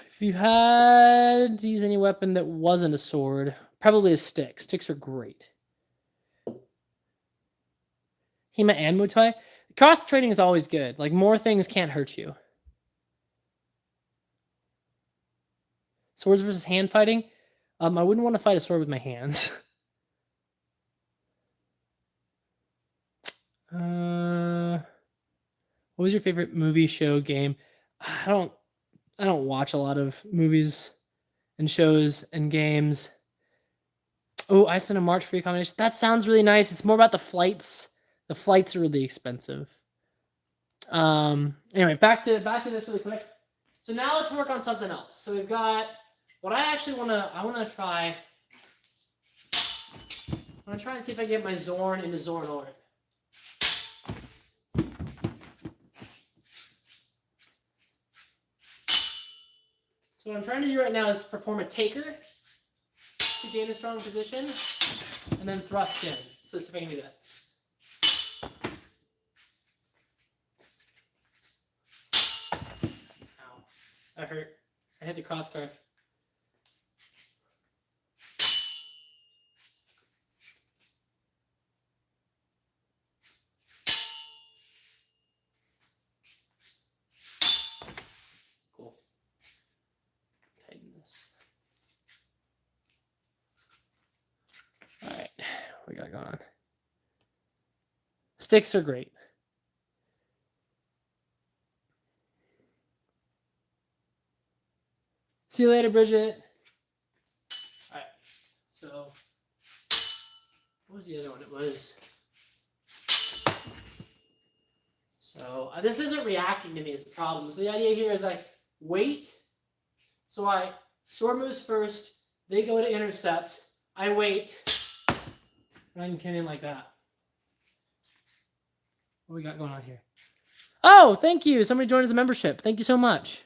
If you had to use any weapon that wasn't a sword, probably a stick. Sticks are great. Hema and Muay Thai. Cross training is always good. Like, more things can't hurt you. Swords versus hand fighting. I wouldn't want to fight a sword with my hands. What was your favorite movie, show, game? I don't watch a lot of movies and shows and games. Oh, I sent a March free combination. That sounds really nice. It's more about the flights. The flights are really expensive. Anyway, back to this really quick. So now let's work on something else. So we've got what I want to try. I want to try and see if I can get my Zorn into Zorn Orb. So what I'm trying to do right now is perform a taker to gain a strong position, and then thrust in. So let's see if I can do that. Ow. That hurt. I hit the cross guard. Cool. Tighten this. All right. What we got going on? Sticks are great. See you later, Bridget. All right. So, what was the other one? It was. So, this isn't reacting to me is the problem. So, the idea here is I wait. So, I sword moves first. They go to intercept. I wait. And I can come in like that. What we got going on here? Oh, thank you. Somebody joined as a membership. Thank you so much.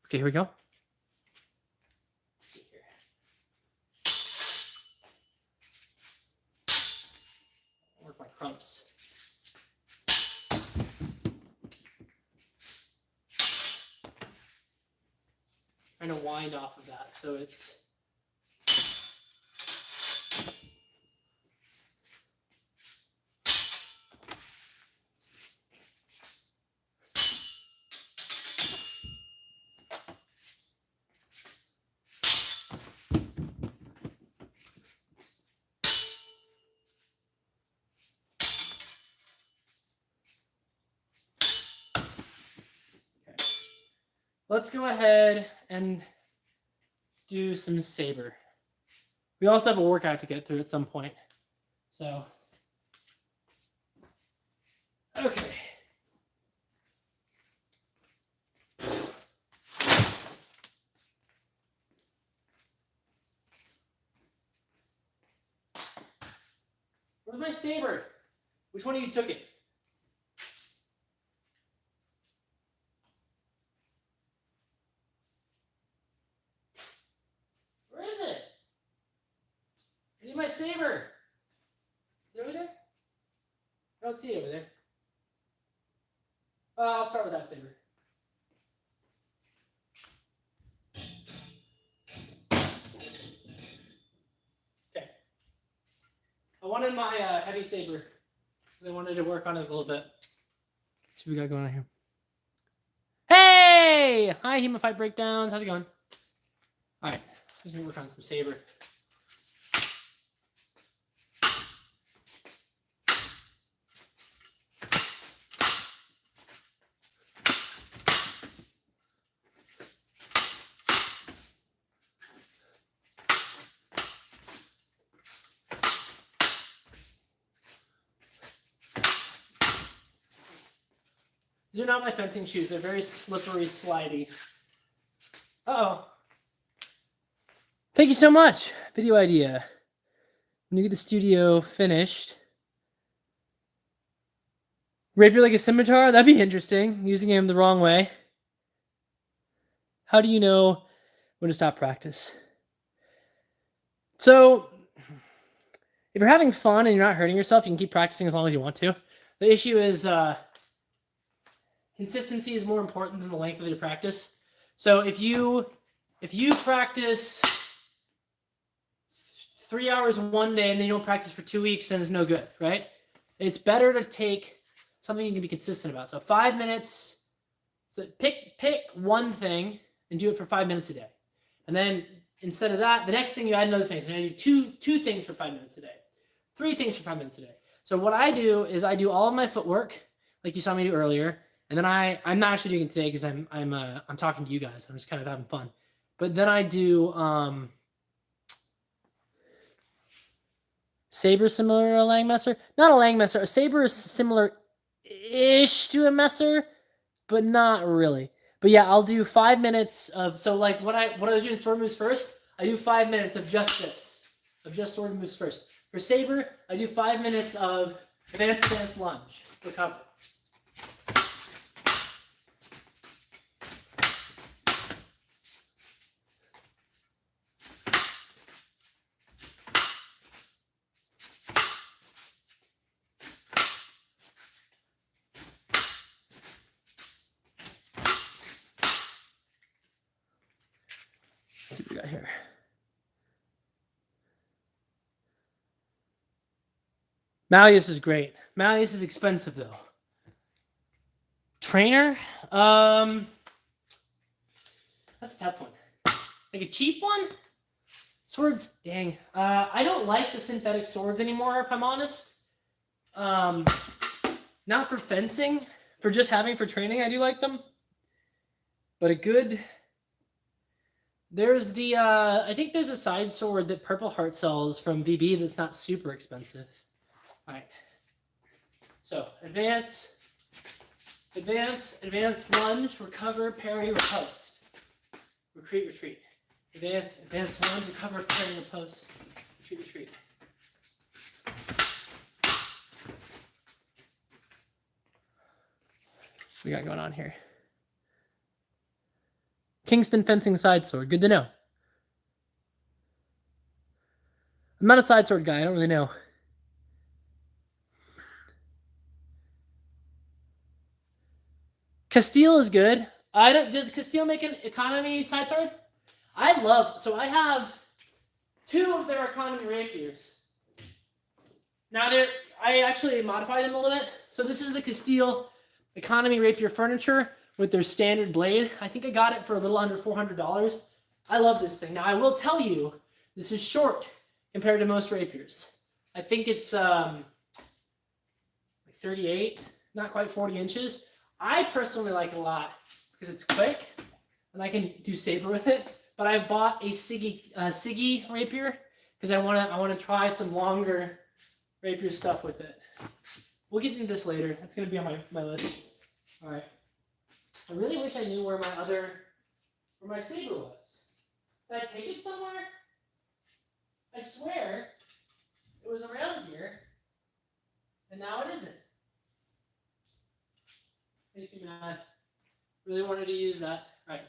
Okay, here we go. Let's see here. Work my crumps. Trying to wind off of that, so it's. Let's go ahead and do some Saber. We also have a workout to get through at some point. So, okay. Where's my Saber? Which one of you took it? My Saber. Is it over there? I don't see it over there. I'll start with that Saber. Okay. I wanted my heavy Saber because I wanted to work on it a little bit. Let's see what we got going on here. Hey! Hi, Hemofight Breakdowns. How's it going? All right. Just gonna work on some Saber. These are not my fencing shoes. They're very slippery, slidey. Uh-oh. Thank you so much. Video idea. When you get the studio finished. Rapier like a scimitar? That'd be interesting. Using him the wrong way. How do you know when to stop practice? So, if you're having fun and you're not hurting yourself, you can keep practicing as long as you want to. The issue is consistency is more important than the length of your practice. So if you practice 3 hours one day and then you don't practice for 2 weeks, then it's no good, right? It's better to take something you can be consistent about. So 5 minutes. So pick one thing and do it for 5 minutes a day. And then instead of that, the next thing you add another thing. So you do two things for 5 minutes a day. 3 things for 5 minutes a day. So what I do is I do all of my footwork, like you saw me do earlier. And then I'm not actually doing it today because I'm talking to you guys. I'm just kind of having fun. But then I do Saber similar to a Langmesser. Not a Langmesser. A Saber is similar-ish to a Messer, but not really. But yeah, I'll do 5 minutes of like what I was doing sword moves first. I do 5 minutes of just this, of just sword moves first. For Saber, I do 5 minutes of advanced stance lunge recover. Let's see what we got here. Malleus is great. Malleus is expensive though. Trainer? That's a tough one. Like a cheap one? Swords, dang. I don't like the synthetic swords anymore, if I'm honest. Not for fencing. For just having for training, I do like them. But a good... There's the, I think there's a side sword that Purple Heart sells from VB that's not super expensive. All right. So, advance, lunge, recover, parry, riposte. Retreat. Advance, lunge, recover, parry, riposte. retreat. What we got going on here? Kingston fencing side sword. Good to know. I'm not a side sword guy. I don't really know. Castile is good. Does Castile make an economy side sword? I have 2 of their economy rapiers. Now I actually modified them a little bit. So this is the Castile economy rapier furniture with their standard blade. I think I got it for a little under $400. I love this thing. Now I will tell you, this is short compared to most rapiers. I think it's 38, not quite 40 inches. I personally like it a lot because it's quick and I can do Saber with it. But I bought a Siggy rapier because I want to try some longer rapier stuff with it. We'll get into this later. That's going to be on my list. All right. I really wish I knew where my Saber was. Did I take it somewhere? I swear it was around here, and now it isn't. Makes me mad. Really wanted to use that. All right.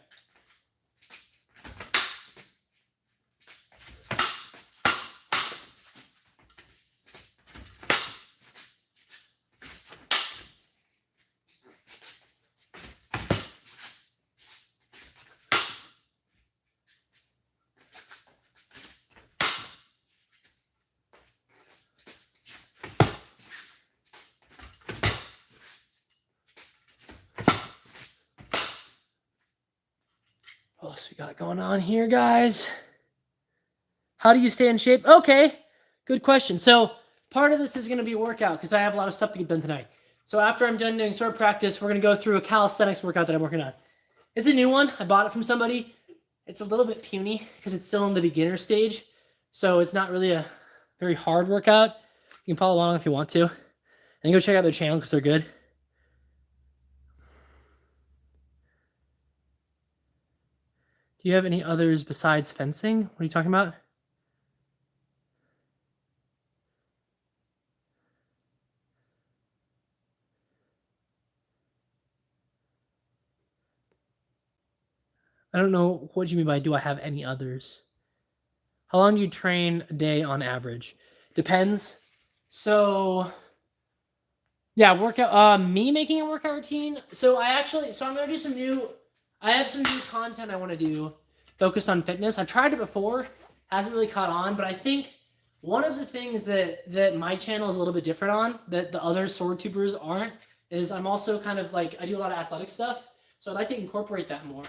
What else we got going on here, guys? How do you stay in shape? Okay, good question. So part of this is going to be a workout because I have a lot of stuff to get done tonight. So after I'm done doing sword practice, we're going to go through a calisthenics workout that I'm working on. It's a new one. I bought it from somebody. It's a little bit puny because it's still in the beginner stage. So it's not really a very hard workout. You can follow along if you want to. And go check out their channel because they're good. Do you have any others besides fencing? What are you talking about? I don't know what you mean by do I have any others? How long do you train a day on average? Depends. So yeah, workout me making a workout routine. So I'm gonna do I have some new content I want to do focused on fitness. I've tried it before, hasn't really caught on, but I think one of the things that my channel is a little bit different on, that the other sword tubers aren't, is I'm also kind of like, I do a lot of athletic stuff, so I'd like to incorporate that more.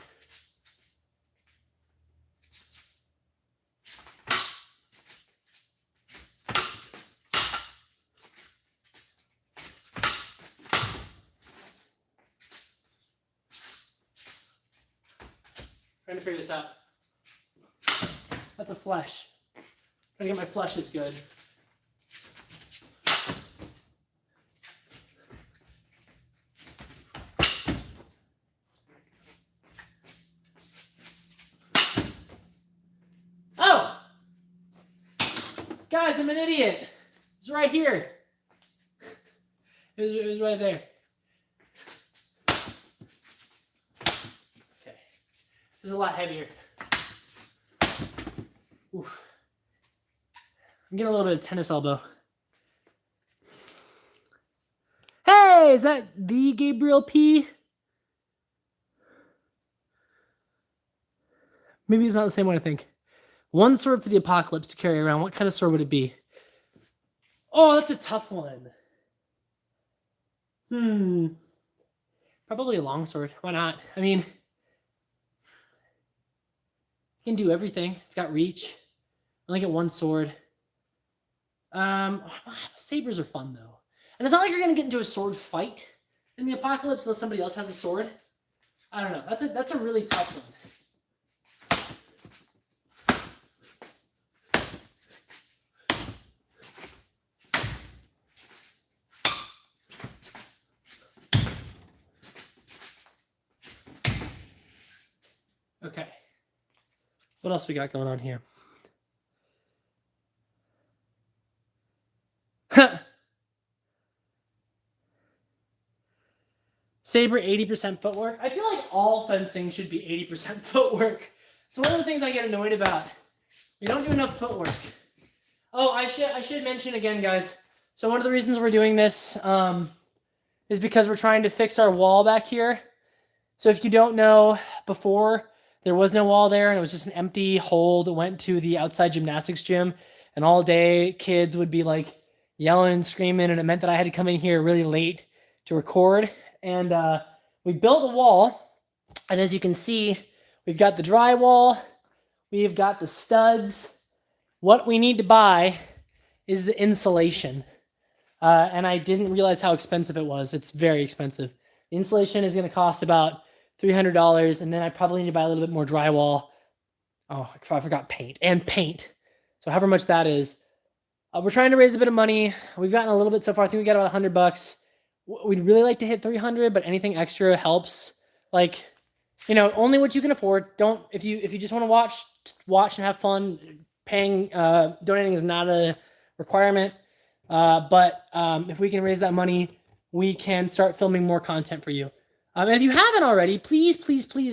Trying to figure this out. That's a flesh. Trying to get my fleshes good. Oh! Guys, I'm an idiot. It's right here. It was right there. Okay. This is a lot heavier. Oof. I'm getting a little bit of tennis elbow. Hey, is that the Gabriel P? Maybe it's not the same one, I think. One sword for the apocalypse to carry around. What kind of sword would it be? Oh, that's a tough one. Probably a longsword. Why not? I mean, you can do everything. It's got reach. I only get one sword. Sabers are fun though, and it's not like you're gonna get into a sword fight in the apocalypse unless somebody else has a sword. I don't know. That's a really tough one. Okay. What else we got going on here? Saber 80% footwork. I feel like all fencing should be 80% footwork. So one of the things I get annoyed about, we don't do enough footwork. Oh, I should mention again, guys. So one of the reasons we're doing this is because we're trying to fix our wall back here. So if you don't know, before there was no wall there and it was just an empty hole that went to the outside gymnastics gym, and all day kids would be like yelling and screaming, and it meant that I had to come in here really late to record. And we built a wall, and as you can see, we've got the drywall, we've got the studs. What we need to buy is the insulation. And I didn't realize how expensive it was. It's very expensive. The insulation is going to cost about $300, and then I probably need to buy a little bit more drywall. Oh, I forgot paint. And paint. So however much that is. We're trying to raise a bit of money. We've gotten a little bit so far. I think we got about $100. We'd really like to hit 300, but anything extra helps. Like, you know, only what you can afford. Don't, if you just want to watch and have fun, donating is not a requirement. But if we can raise that money, we can start filming more content for you. And if you haven't already, please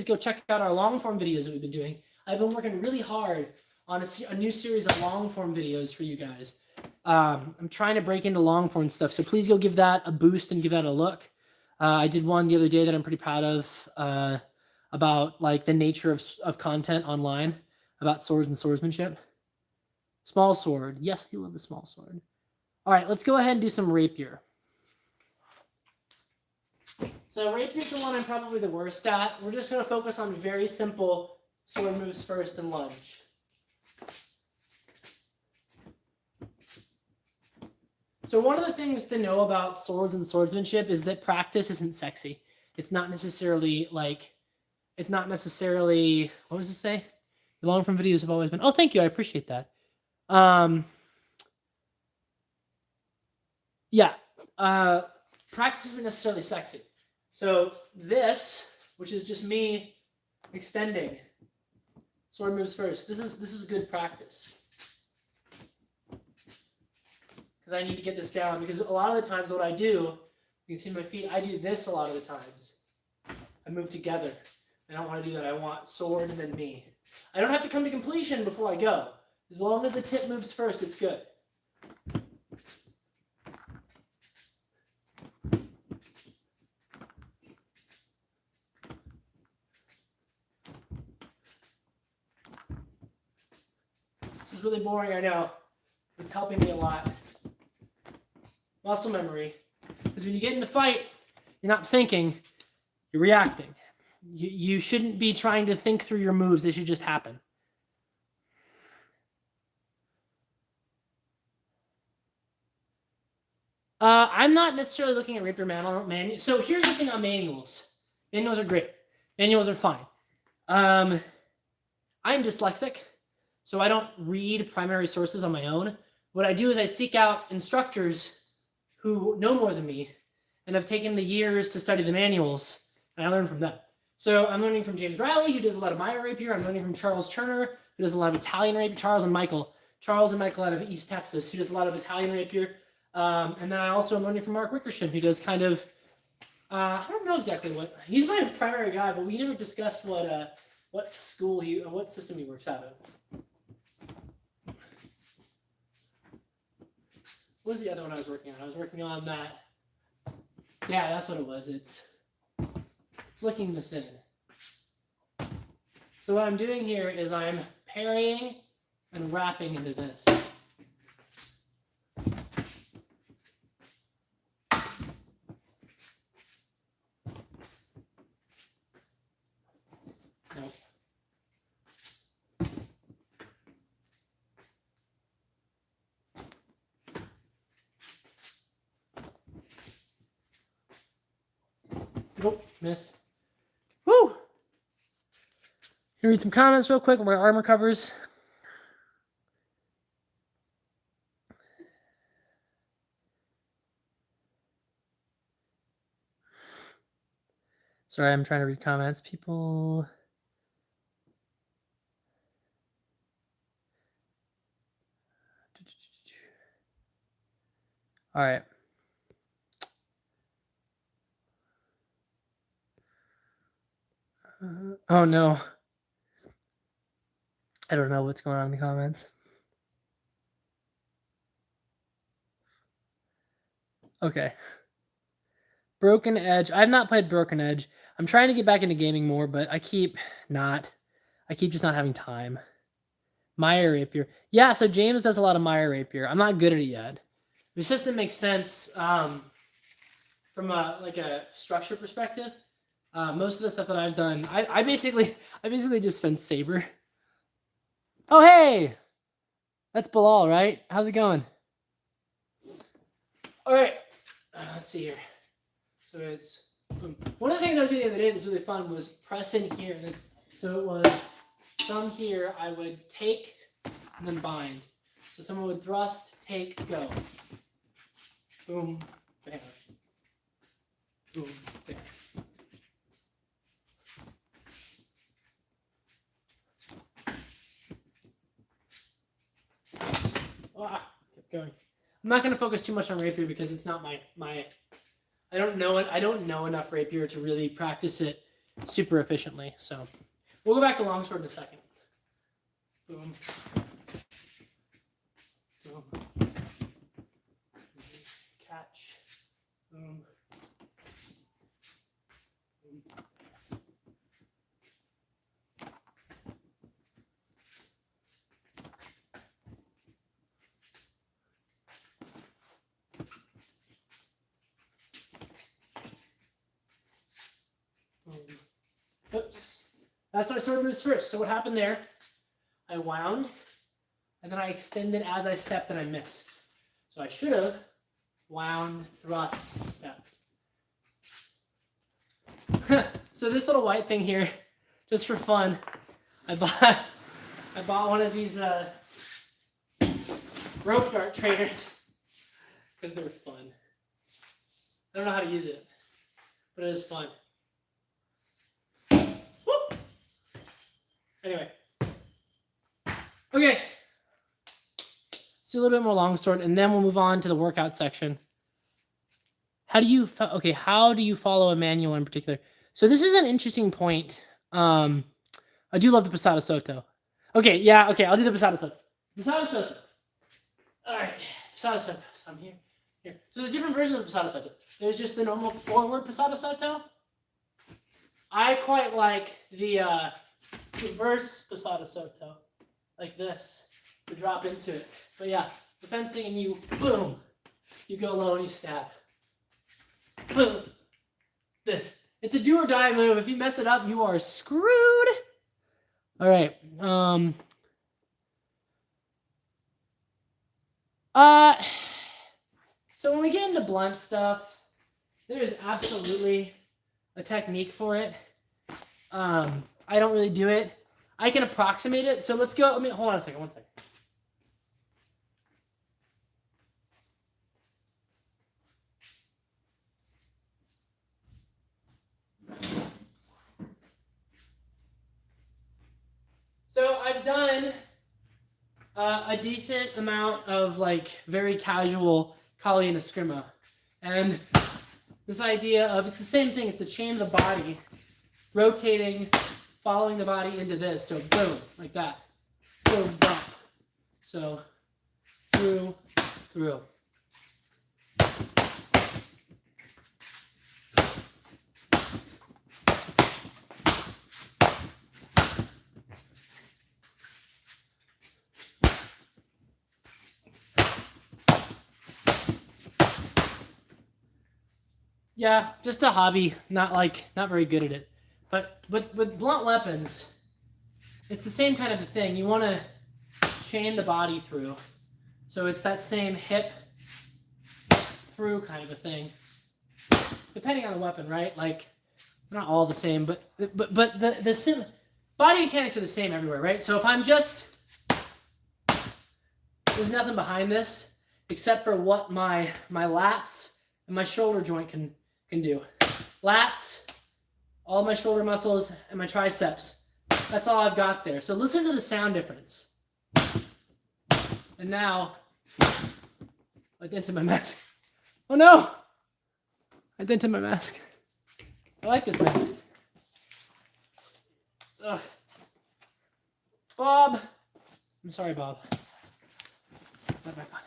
go check out our long form videos that we've been doing. I've been working really hard on a new series of long form videos for you guys. I'm trying to break into long form stuff, so please go give that a boost and give that a look. I did one the other day that I'm pretty proud of, about like the nature of content online, about swords and swordsmanship. Small sword. Yes, I love the small sword. All right, let's go ahead and do some rapier. So rapier's the one I'm probably the worst at. We're just going to focus on very simple sword moves first and lunge. So one of the things to know about swords and swordsmanship is that practice isn't sexy. It's not necessarily, what does it say? The long form videos have always been, oh, thank you, I appreciate that. Yeah, practice isn't necessarily sexy. So this, which is just me extending sword moves first, this is good practice. Because I need to get this down, because a lot of the times what I do, you can see my feet, I do this a lot of the times. I move together. I don't want to do that. I want sword and then me. I don't have to come to completion before I go. As long as the tip moves first, it's good. This is really boring, I know. It's helping me a lot. Muscle memory. Because when you get in the fight, you're not thinking, you're reacting. You shouldn't be trying to think through your moves. They should just happen. I'm not necessarily looking at rapier manual. So here's the thing on manuals. Manuals are great. Manuals are fine. I'm dyslexic, so I don't read primary sources on my own. What I do is I seek out instructors who know more than me and have taken the years to study the manuals, and I learn from them. So I'm learning from James Riley, who does a lot of my rapier. I'm learning from Charles Turner, who does a lot of Italian rapier. Charles and Michael out of East Texas, who does a lot of Italian rapier. And then I also am learning from Mark Wickersham, who does kind of, I don't know exactly what, he's my primary guy, but we never discussed what system he works out of. What was the other one I was working on? I was working on that. Yeah, that's what it was. It's flicking this in. So what I'm doing here is I'm parrying and wrapping into this. Nope. Nope, missed. Woo! Can read some comments real quick on my armor covers. Sorry, I'm trying to read comments. People. All right. Oh no. I don't know what's going on in the comments. Okay. Broken Edge. I've not played Broken Edge. I'm trying to get back into gaming more, but I keep just not having time. Maya Rapier. Yeah, so James does a lot of Maya Rapier. I'm not good at it yet. The system makes sense from a structure perspective. Most of the stuff that I've done, I basically just spent Saber. Oh hey, that's Bilal, right? How's it going? All right, let's see here. So it's one of the things I was doing the other day that was really fun was press in here. So it was from here I would take and then bind. So someone would thrust, take, go. Boom, bam. Boom, bam. Keep going. I'm not going to focus too much on rapier because it's not my I don't know it. I don't know enough rapier to really practice it super efficiently. So we'll go back to longsword in a second. Boom. Boom. Catch. Boom. Oops. That's my sword moves first. So what happened there? I wound, and then I extended as I stepped, and I missed. So I should have wound, thrust, stepped. So this little white thing here, just for fun, I bought one of these rope dart trainers because they're fun. I don't know how to use it, but it is fun. Anyway. Okay. Let's do a little bit more longsword, and then we'll move on to the workout section. How do you follow a manual in particular? So this is an interesting point. I do love the Pasada Soto. Okay, yeah, okay, I'll do the Pasada Soto. Pasada Soto. All right, Pasada Soto. So I'm here. So there's different versions of Pasada Soto. There's just the normal forward Pasada Soto. I quite like the reverse Pasada Soto, like this, to drop into it. But yeah, the fencing and you, boom, you go low and you stab. Boom. This. It's a do or die move. If you mess it up, you are screwed. All right. So when we get into blunt stuff, there is absolutely a technique for it. I don't really do it. I can approximate it. So let's go. Hold on a second. One second. So I've done a decent amount of very casual Kali and Eskrima. And this idea of, it's the same thing. It's the chain of the body, rotating, following the body into this. So boom, like that. Boom, bump. So through. Yeah, just a hobby, not very good at it. But with blunt weapons, it's the same kind of a thing. You want to chain the body through. So it's that same hip through kind of a thing. Depending on the weapon, right? Not all the same, but the body mechanics are the same everywhere, right? So if I'm just, there's nothing behind this except for what my lats and my shoulder joint can do. Lats, all my shoulder muscles, and my triceps. That's all I've got there. So listen to the sound difference. And now, I dented my mask. Oh no! I dented my mask. I like this mask. Ugh. Bob. I'm sorry, Bob. Put that back on.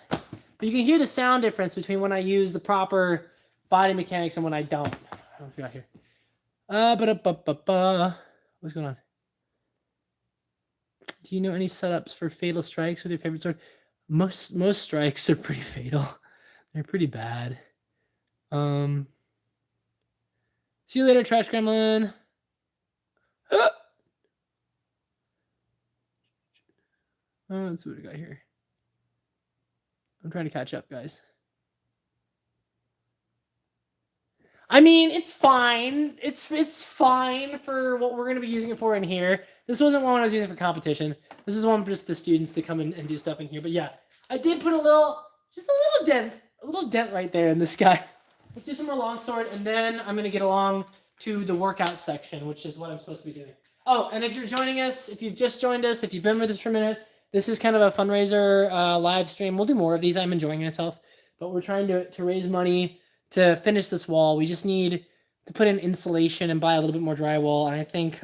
But you can hear the sound difference between when I use the proper body mechanics and when I don't. I don't know what we got here. What's going on? Do you know any setups for fatal strikes with your favorite sword? Most strikes are pretty fatal. They're pretty bad. See you later, Trash Gremlin. Let's see what we got here. I'm trying to catch up, guys. I mean, it's fine. It's fine for what we're going to be using it for in here. This wasn't one I was using for competition. This is one for just the students to come in and do stuff in here. But yeah, I did put just a little dent right there in this guy. Let's do some more longsword, and then I'm going to get along to the workout section, which is what I'm supposed to be doing. Oh, and if you're joining us, if you've just joined us, if you've been with us for a minute, this is kind of a fundraiser live stream. We'll do more of these. I'm enjoying myself, but we're trying to raise money to finish this wall. We just need to put in insulation and buy a little bit more drywall. And I think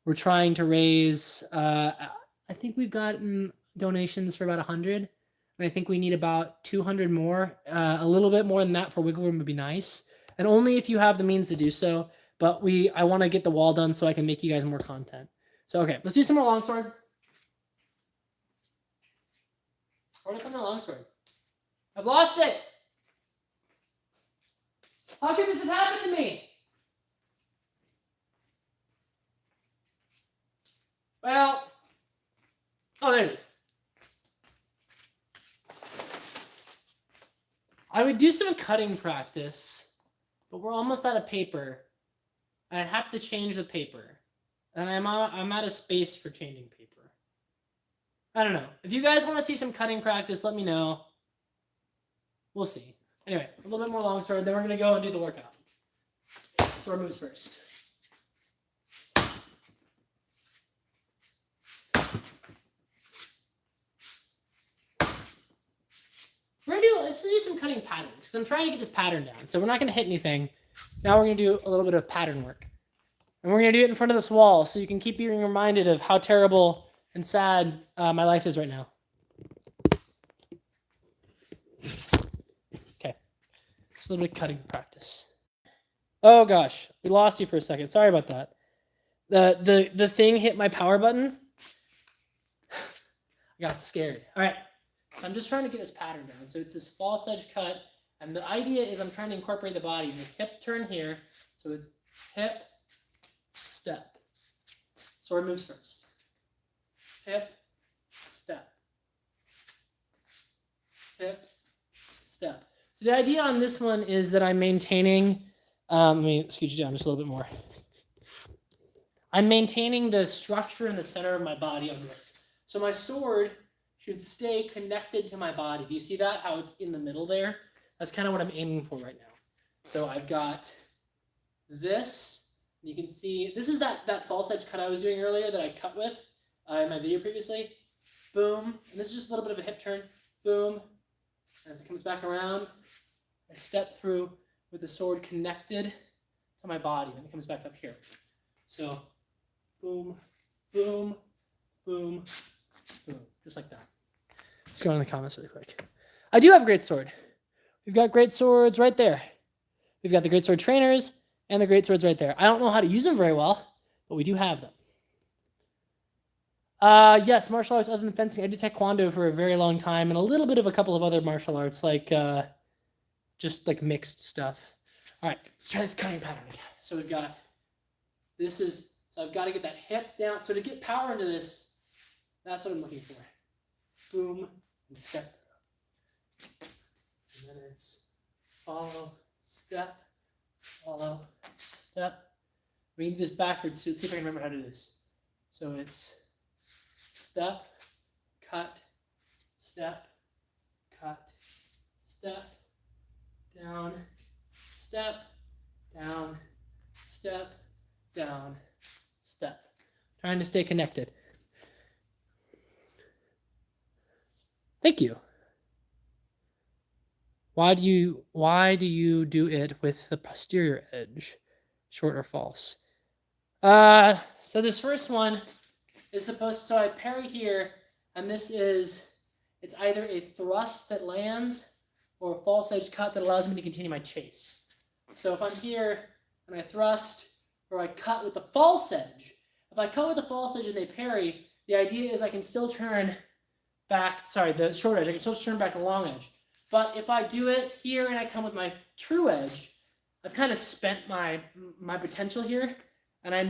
we're trying to raise, I think we've gotten donations for about 100. And I think we need about 200 more. A little bit more than that for wiggle room would be nice. And only if you have the means to do so. But I want to get the wall done so I can make you guys more content. So, okay, let's do some more longsword. Where'd I put my longsword? I've lost it. How could this have happened to me? Well, oh, there it is. I would do some cutting practice, but we're almost out of paper. I'd have to change the paper. And I'm out of space for changing paper. I don't know. If you guys want to see some cutting practice, let me know. We'll see. Anyway, a little bit more longsword, then we're going to go and do the workout. Sword moves first. Let's do some cutting patterns, because I'm trying to get this pattern down. So we're not going to hit anything. Now we're going to do a little bit of pattern work. And we're going to do it in front of this wall, so you can keep being reminded of how terrible and sad my life is right now. Okay. Just a little bit of cutting practice. Oh gosh, we lost you for a second. Sorry about that. The thing hit my power button. I got scared. All right. I'm just trying to get this pattern down. So it's this false edge cut. And the idea is I'm trying to incorporate the body. The hip turn here. So it's hip, step. Sword moves first. Hip, step. Hip, step. So the idea on this one is that I'm maintaining, let me scoot you down just a little bit more. I'm maintaining the structure in the center of my body on this. So my sword should stay connected to my body. Do you see that? How it's in the middle there? That's kind of what I'm aiming for right now. So I've got this. You can see, this is that false edge cut I was doing earlier that I cut with in my video previously. Boom. And this is just a little bit of a hip turn. Boom. As it comes back around, I step through with the sword connected to my body. Then it comes back up here. So boom, boom, boom, boom. Just like that. Let's go in the comments really quick. I do have a great sword. We've got great swords right there. We've got the great sword trainers and the great swords right there. I don't know how to use them very well, but we do have them. Yes, martial arts other than fencing. I did taekwondo for a very long time and a little bit of a couple of other martial arts, like just like mixed stuff. All right, let's try this cutting pattern again. So we've got so I've got to get that hip down. So to get power into this, that's what I'm looking for. Boom, and step. And then it's follow, step, follow, step. We can do this backwards, so let's see if I can remember how to do this. So it's step, cut, step, down, step, down, step, down, step. Trying to stay connected. Thank you. Why do you do it with the posterior edge, short or false? So this first one is so I parry here, and this is, it's either a thrust that lands or a false edge cut that allows me to continue my chase. So if I'm here and I thrust or I cut with the false edge, if I cut with the false edge and they parry, the idea is I can still turn back, the short edge, I can still turn back the long edge. But if I do it here and I come with my true edge, I've kind of spent my potential here, and I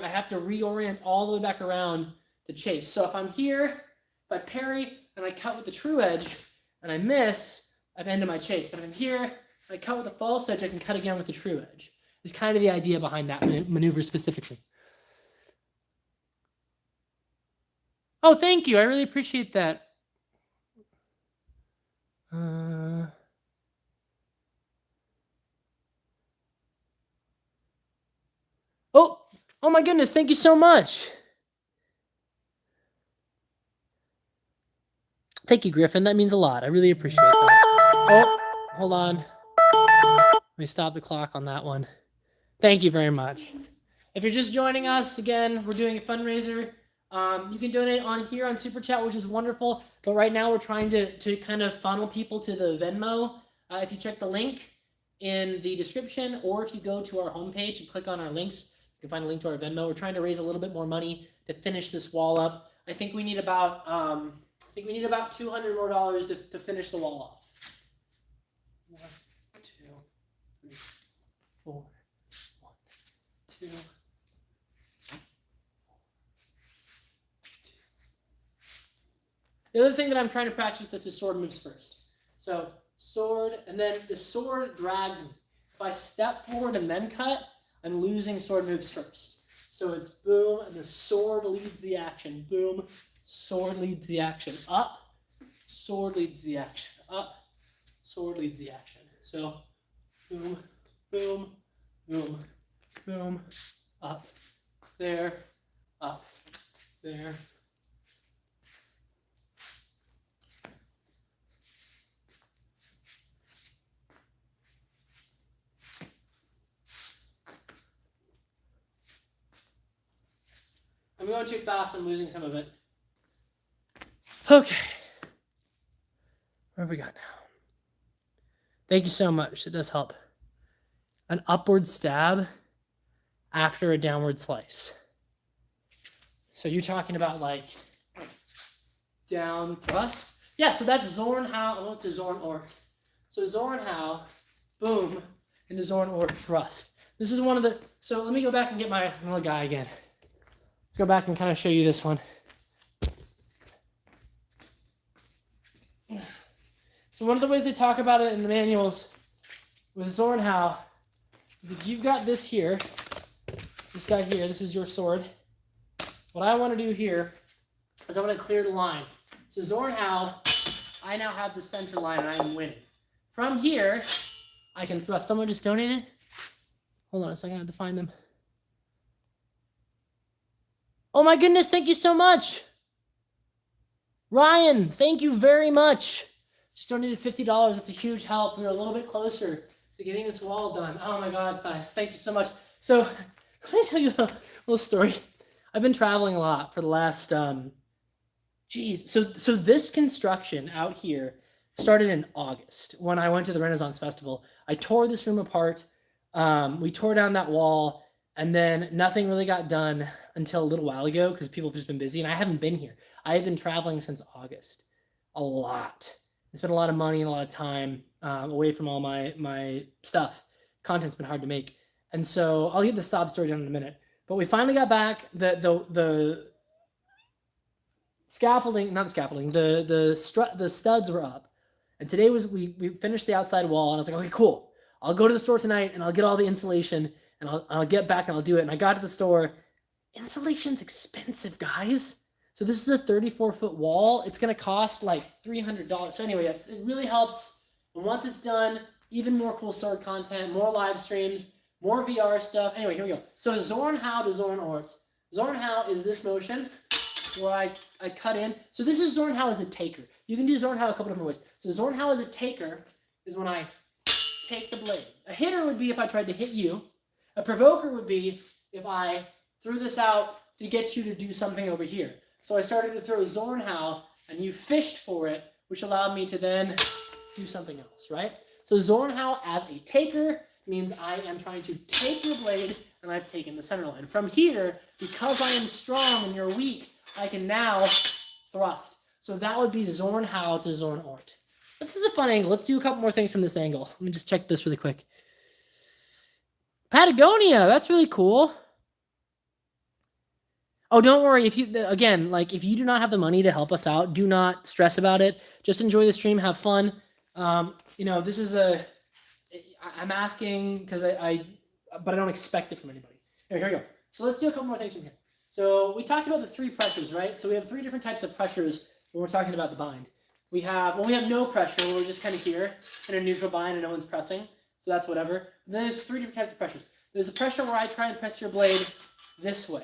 have to reorient all the way back around to chase. So if I'm here, if I parry and I cut with the true edge and I miss, I've ended my chase. But if I'm here and I cut with the false edge, I can cut again with the true edge. Is kind of the idea behind that maneuver specifically. Oh, thank you. I really appreciate that. Oh my goodness. Thank you so much. Thank you, Griffin. That means a lot. I really appreciate that. Oh, hold on. Let me stop the clock on that one. Thank you very much. If you're just joining us, again, we're doing a fundraiser. You can donate on here on Super Chat, which is wonderful. But right now we're trying to kind of funnel people to the Venmo. If you check the link in the description, or if you go to our homepage and click on our links, you can find a link to our Venmo. We're trying to raise a little bit more money to finish this wall up. I think we need about $200 more to finish the wall off. 1, 2, 3, 4, 1, 2. The other thing that I'm trying to practice with this is sword moves first. So sword, and then the sword drags me. If I step forward and then cut, I'm losing sword moves first. So it's boom, and the sword leads the action. Boom, sword leads the action. Up, sword leads the action. Up, sword leads the action. So boom, boom, boom, boom, up, there, there. I'm going too fast, I'm losing some of it. Okay. What have we got now? Thank you so much. It does help. An upward stab after a downward slice. So you're talking about like down thrust? Yeah, so that's Zorn How. I went to Zorn Ort. So Zorn How, boom, into Zorn Ort thrust. This is one of the, so let me go back and get my little guy again. Let's go back and kind of show you this one. So one of the ways they talk about it in the manuals with Zorn How is if you've got this here, this guy here, this is your sword. What I want to do here is I want to clear the line. So Zorn How, I now have the center line and I'm winning. From here, I can thrust. Someone just donated? Hold on a second, I have to find them. Oh my goodness, thank you so much. Ryan, thank you very much. Just donated $50. It's a huge help. We're a little bit closer to getting this wall done. Oh my God, guys, thank you so much. So let me tell you a little story. I've been traveling a lot for the last, So this construction out here started in August when I went to the Renaissance Festival. I tore this room apart. We tore down that wall, and then nothing really got done until a little while ago because people have just been busy, and I haven't been here. I have been traveling since August. A lot. I spent a lot of money and a lot of time away from all my stuff. Content's been hard to make. And so I'll get the sob story done in a minute. But we finally got back. The scaffolding, not the scaffolding, the studs were up. And today we finished the outside wall, and I was like, okay, cool. I'll go to the store tonight and I'll get all the insulation and I'll get back and I'll do it. And I got to the store. Insulation's expensive, guys. So this is a 34-foot wall. It's going to cost like $300. So anyway, yes, it really helps. And once it's done, even more cool sword content, more live streams, more VR stuff. Anyway, here we go. So Zorn How to Zorn Ort. Zorn How is this motion where I cut in. So this is Zorn How as a taker. You can do Zorn How a couple different ways. So Zorn How as a taker is when I take the blade. A hitter would be if I tried to hit you. A provoker would be if I threw this out to get you to do something over here. So I started to throw Zornhau, and you fished for it, which allowed me to then do something else, right? So Zornhau as a taker means I am trying to take your blade, and I've taken the center line. From here, because I am strong and you're weak, I can now thrust. So that would be Zornhau to Zornort. This is a fun angle. Let's do a couple more things from this angle. Let me just check this really quick. Patagonia, that's really cool. Oh, don't worry. If you, again, like if you do not have the money to help us out, do not stress about it. Just enjoy the stream, have fun. You know, this is I'm asking because but I don't expect it from anybody. Here we go. So let's do a couple more things from here. So we talked about the 3 pressures, right? So we have 3 different types of pressures when we're talking about the bind. We have no pressure, where we're just kind of here in a neutral bind and no one's pressing. So that's whatever. And then there's 3 different types of pressures. There's the pressure where I try and press your blade this way.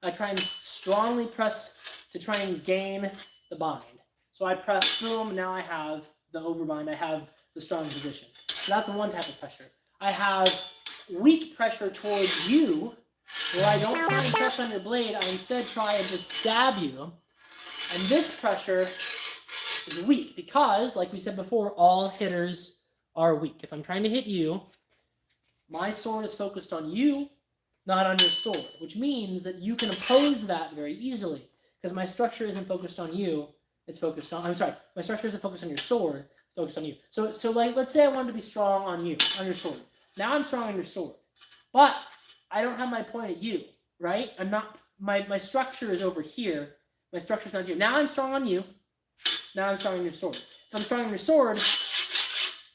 I try and strongly press to try and gain the bind. So I press, boom, now I have the overbind. I have the strong position. So that's one type of pressure. I have weak pressure towards you, where I don't try and press on your blade. I instead try and just stab you. And this pressure is weak because, like we said before, all hitters are weak. If I'm trying to hit you, my sword is focused on you, not on your sword, which means that you can oppose that very easily because my structure isn't focused on you. It's focused on, my structure isn't focused on your sword, it's focused on you. So like, let's say I wanted to be strong on you, on your sword. Now I'm strong on your sword, but I don't have my point at you, right? I'm not, my structure is over here. My structure's not here. Now I'm strong on you. Now I'm strong on your sword. If I'm strong on your sword,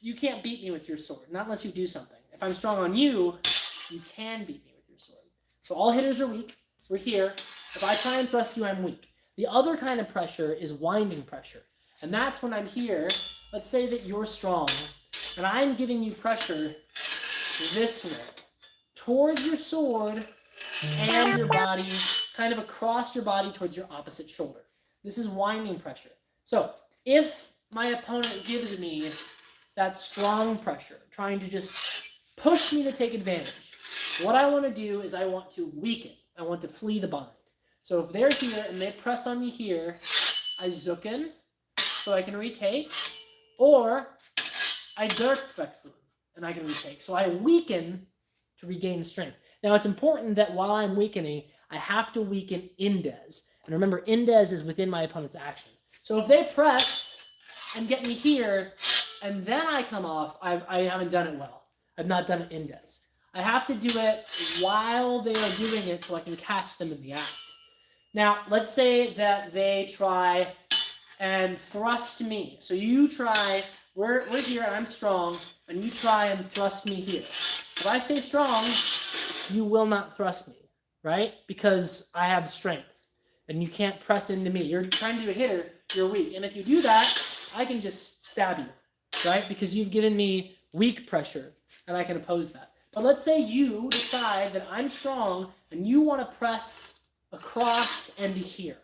you can't beat me with your sword, not unless you do something. If I'm strong on you, you can beat me with your sword. So all hitters are weak. We're here. If I try and thrust you, I'm weak. The other kind of pressure is winding pressure. And that's when I'm here. Let's say that you're strong, and I'm giving you pressure this way, towards your sword and your body, kind of across your body towards your opposite shoulder. This is winding pressure. So if my opponent gives me that strong pressure, trying to just push me to take advantage, what I want to do is I want to weaken. I want to flee the bind. So if they're here and they press on me here, I zucken so I can retake, or I Dirkswechsel and I can retake. So I weaken to regain strength. Now it's important that while I'm weakening, I have to weaken Indes. And remember, Indes is within my opponent's action. So if they press and get me here, and then I come off, I haven't done it well. I've not done it Indes. I have to do it while they are doing it so I can catch them in the act. Now, let's say that they try and thrust me. So you try, we're here and I'm strong, and you try and thrust me here. If I stay strong, you will not thrust me, right? Because I have strength, and you can't press into me. You're trying to do a hitter, you're weak. And if you do that, I can just stab you, right? Because you've given me weak pressure, and I can oppose that. But let's say you decide that I'm strong, and you want to press across and here.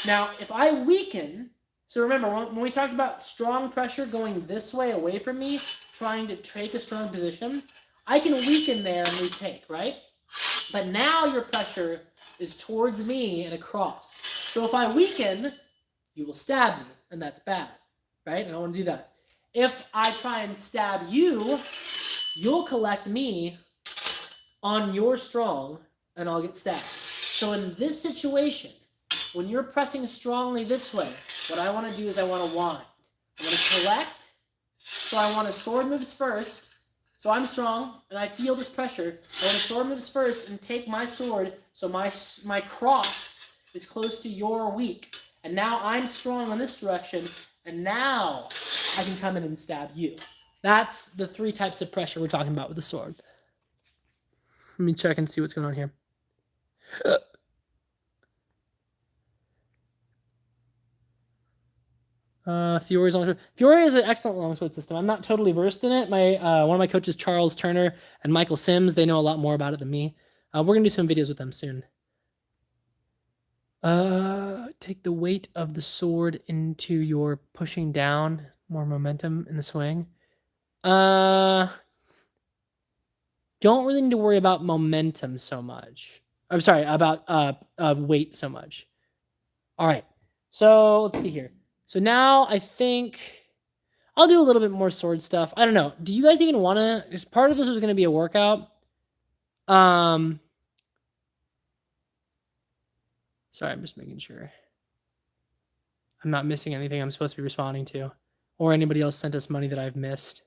Now, if I weaken, so remember, when we talked about strong pressure going this way away from me, trying to take a strong position, I can weaken there and retake, right? But now your pressure is towards me and across. So if I weaken, you will stab me, and that's bad, right? I don't want to do that. If I try and stab you, you'll collect me on your strong, and I'll get stabbed. So in this situation, when you're pressing strongly this way, what I want to do is I want to wind. I want to collect, so I want to sword moves first. So I'm strong, and I feel this pressure. I want to sword moves first and take my sword, so my cross is close to your weak. And now I'm strong on this direction, and now I can come in and stab you. That's the 3 types of pressure we're talking about with the sword. Let me check and see what's going on here. Fiori's longsword. Fiori is an excellent longsword system. I'm not totally versed in it. One of my coaches, Charles Turner and Michael Sims, they know a lot more about it than me. We're gonna do some videos with them soon. Take the weight of the sword into your pushing down, more momentum in the swing. Don't really need to worry about momentum so much. I'm sorry, about weight so much. All right. So let's see here. So now I think I'll do a little bit more sword stuff. I don't know. Do you guys even want to? Because part of this was going to be a workout. Sorry, I'm just making sure I'm not missing anything I'm supposed to be responding to, or anybody else sent us money that I've missed.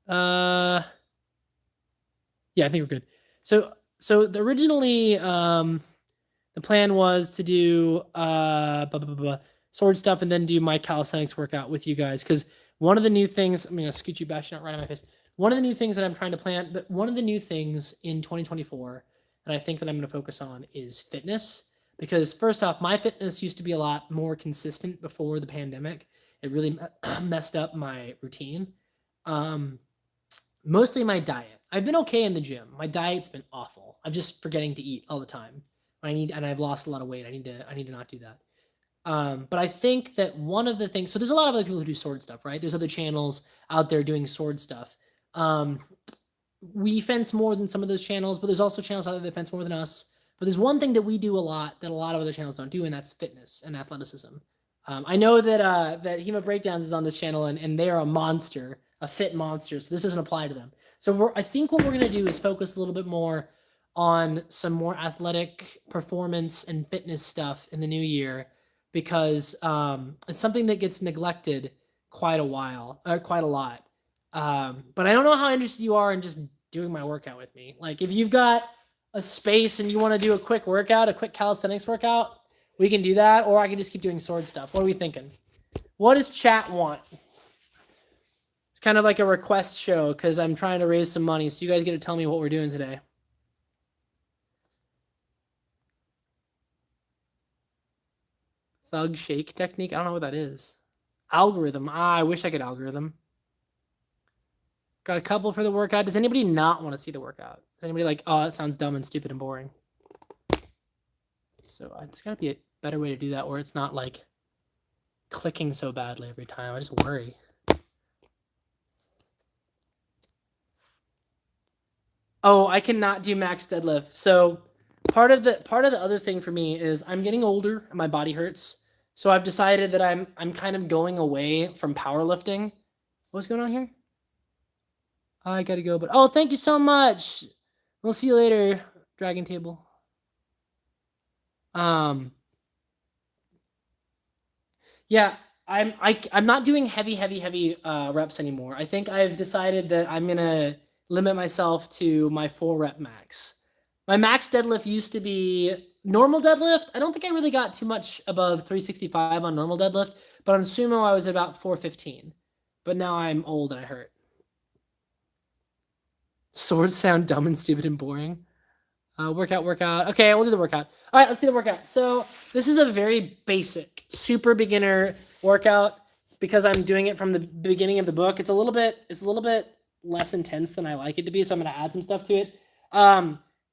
Yeah, I think we're good. So originally, the plan was to do sword stuff and then do my calisthenics workout with you guys. Because one of the new things, I'm gonna scoot you back, you're not right in my face. One of the new things that I'm trying to plan, but one of the new things in 2024 that I think that I'm gonna focus on is fitness. Because first off, my fitness used to be a lot more consistent before the pandemic. It really messed up my routine. Mostly my diet. I've been okay in the gym. My diet's been awful. I'm just forgetting to eat all the time. And I've lost a lot of weight. I need to not do that. But I think that one of the things, so there's a lot of other people who do sword stuff, right? There's other channels out there doing sword stuff. We fence more than some of those channels, but there's also channels out there that fence more than us. But there's one thing that we do a lot that a lot of other channels don't do, and that's fitness and athleticism. I know that that Hema Breakdowns is on this channel, and they are a monster, a fit monster. So this doesn't apply to them. So I think what we're gonna do is focus a little bit more on some more athletic performance and fitness stuff in the new year, because it's something that gets neglected quite a lot. But I don't know how interested you are in just doing my workout with me. Like, if you've got a space and you want to do a quick workout, a quick calisthenics workout, we can do that, or I can just keep doing sword stuff. What are we thinking? What does chat want? It's kind of like a request show because I'm trying to raise some money, so you guys get to tell me what we're doing today. Thug shake technique? I don't know what that is. Algorithm. I wish I could algorithm. Got a couple for the workout. Does anybody not want to see the workout? Is anybody like, oh, that sounds dumb and stupid and boring? So it's got to be a better way to do that where it's not like clicking so badly every time. I just worry. Oh, I cannot do max deadlift. So part of the other thing for me is I'm getting older and my body hurts. So I've decided that I'm kind of going away from powerlifting. What's going on here? I gotta go, but oh, thank you so much. We'll see you later, Dragon Table. Yeah, I'm not doing heavy reps anymore. I think I've decided that I'm gonna limit myself to my 4 rep max. My max deadlift used to be normal deadlift. I don't think I really got too much above 365 on normal deadlift, but on sumo I was about 415. But now I'm old and I hurt. Swords sound dumb and stupid and boring. Workout. Okay, we'll do the workout. All right, let's do the workout. So this is a very basic, super beginner workout because I'm doing it from the beginning of the book. It's a little bit less intense than I like it to be, so I'm gonna add some stuff to it.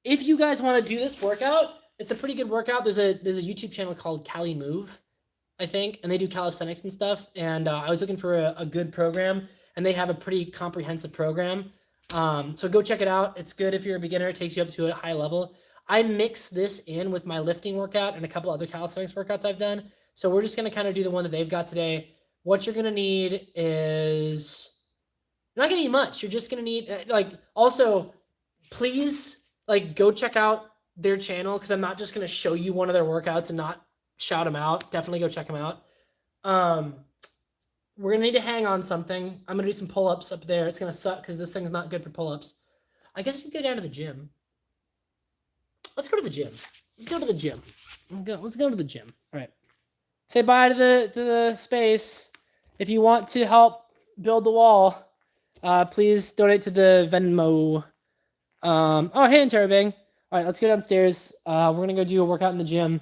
If you guys want to do this workout, it's a pretty good workout. There's a YouTube channel called Cali Move, I think, and they do calisthenics and stuff. And I was looking for a good program, and they have a pretty comprehensive program. So go check it out. It's good if you're a beginner. It takes you up to a high level. I mix this in with my lifting workout and a couple other calisthenics workouts I've done. So we're just going to kind of do the one that they've got today. What you're going to need is, you're not going to need much. You're just going to need, also, please, go check out their channel, because I'm not just going to show you one of their workouts and not shout them out. Definitely go check them out. We're going to need to hang on something. I'm going to do some pull-ups up there. It's going to suck because this thing's not good for pull-ups. I guess we could go down to the gym. Let's go to the gym. Let's go to the gym. Let's go to the gym. All right. Say bye to the space. If you want to help build the wall, please donate to the Venmo. Oh, hey, Interrobang. All right, let's go downstairs. We're going to go do a workout in the gym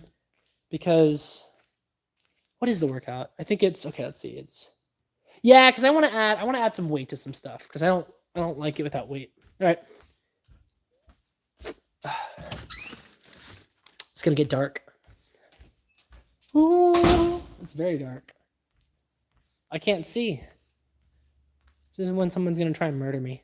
because... What is the workout? I think it's... Okay, let's see. Yeah, because I want to add some weight to some stuff because I don't like it without weight. All right. It's gonna get dark. Ooh, it's very dark. I can't see. This is when someone's gonna try and murder me.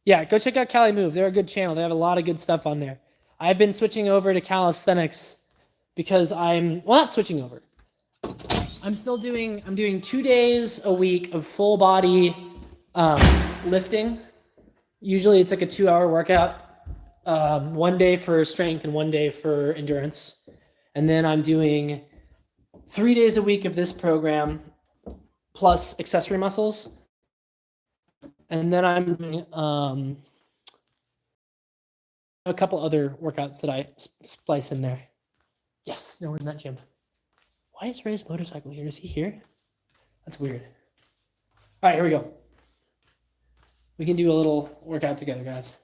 Yeah, go check out Cali Move. They're a good channel. They have a lot of good stuff on there. I've been switching over to Calisthenics because I'm not switching over. I'm doing 2 days a week of full body lifting. Usually it's like a 2-hour workout. 1 day for strength and 1 day for endurance. And then I'm doing 3 days a week of this program plus accessory muscles. And then I'm doing a couple other workouts that I splice in there. Yes, no, we're in that gym. Why is Ray's motorcycle here? Is he here? That's weird. All right, here we go. We can do a little workout together, guys.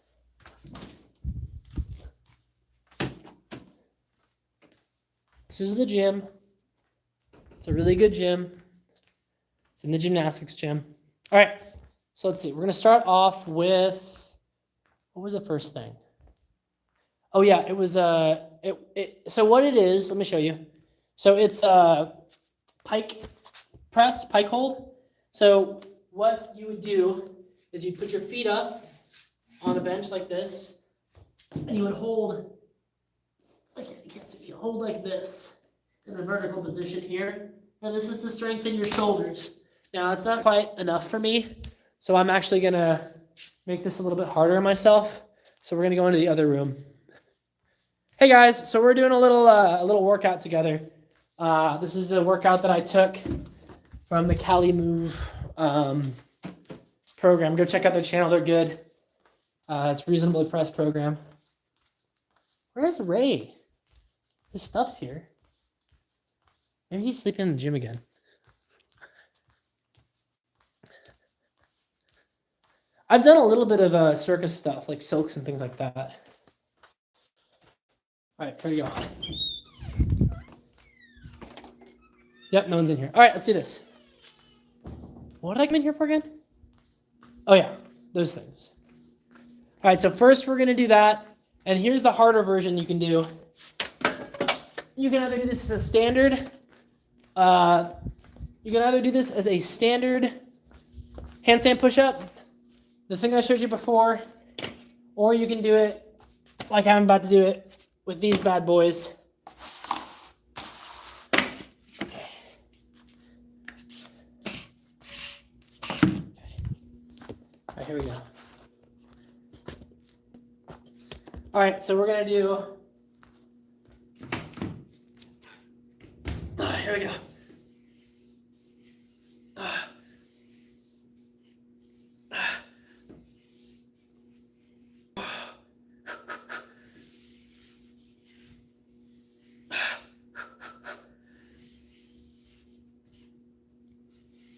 This is the gym. It's a really good gym. It's in the gymnastics gym. All right, so let's see. We're gonna start off with, what was the first thing? Oh yeah, it was so what it is, let me show you. So it's pike press, pike hold. So what you would do is you'd put your feet up on the bench like this, and you would hold, you can't see, you hold like this in the vertical position here. And this is to strengthen your shoulders. Now it's not quite enough for me, so I'm actually gonna make this a little bit harder on myself. So we're gonna go into the other room. Hey guys, so we're doing a little workout together. This is a workout that I took from the Cali Move program. Go check out their channel; they're good. It's a reasonably priced program. Where's Ray? His stuff's here. Maybe he's sleeping in the gym again. I've done a little bit of circus stuff, like silks and things like that. All right, here we go. Yep, no one's in here. All right, let's do this. What did I come in here for again? Oh yeah, those things. All right, so first we're gonna do that, and here's the harder version you can do. You can either do this as a standard, handstand push-up, the thing I showed you before, or you can do it like I'm about to do it with these bad boys. Okay. All right, here we go. All right, so we're gonna do, here we go.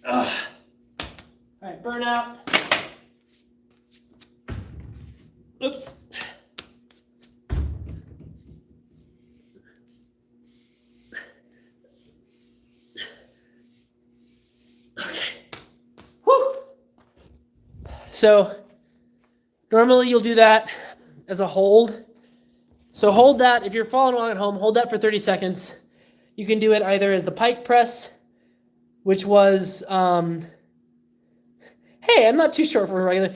All right, burnout. Oops. Okay. Whew. So normally you'll do that as a hold. So hold that, if you're following along at home, hold that for 30 seconds. You can do it either as the pike press, which was, hey, I'm not too short for a regular.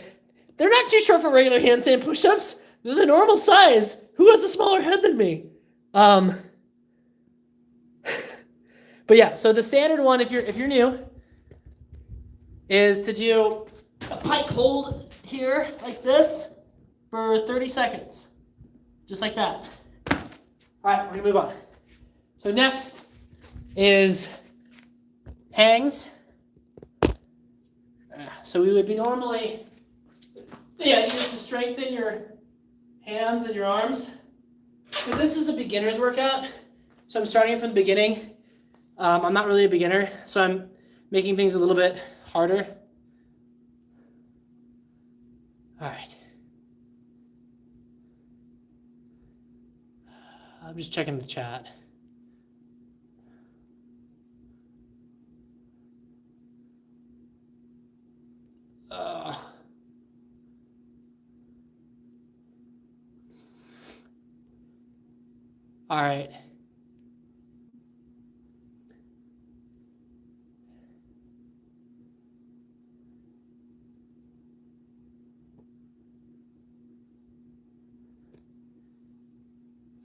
They're not too short for regular handstand push-ups. They're the normal size. Who has a smaller head than me? But yeah, so the standard one, if you're new, is to do a pike hold here like this for 30 seconds, just like that. All right, we're gonna move on. So next is hangs. So we would be normally, the idea is to strengthen your hands and your arms. Because this is a beginner's workout, so I'm starting from the beginning. I'm not really a beginner, so I'm making things a little bit harder. All right. I'm just checking the chat. All right.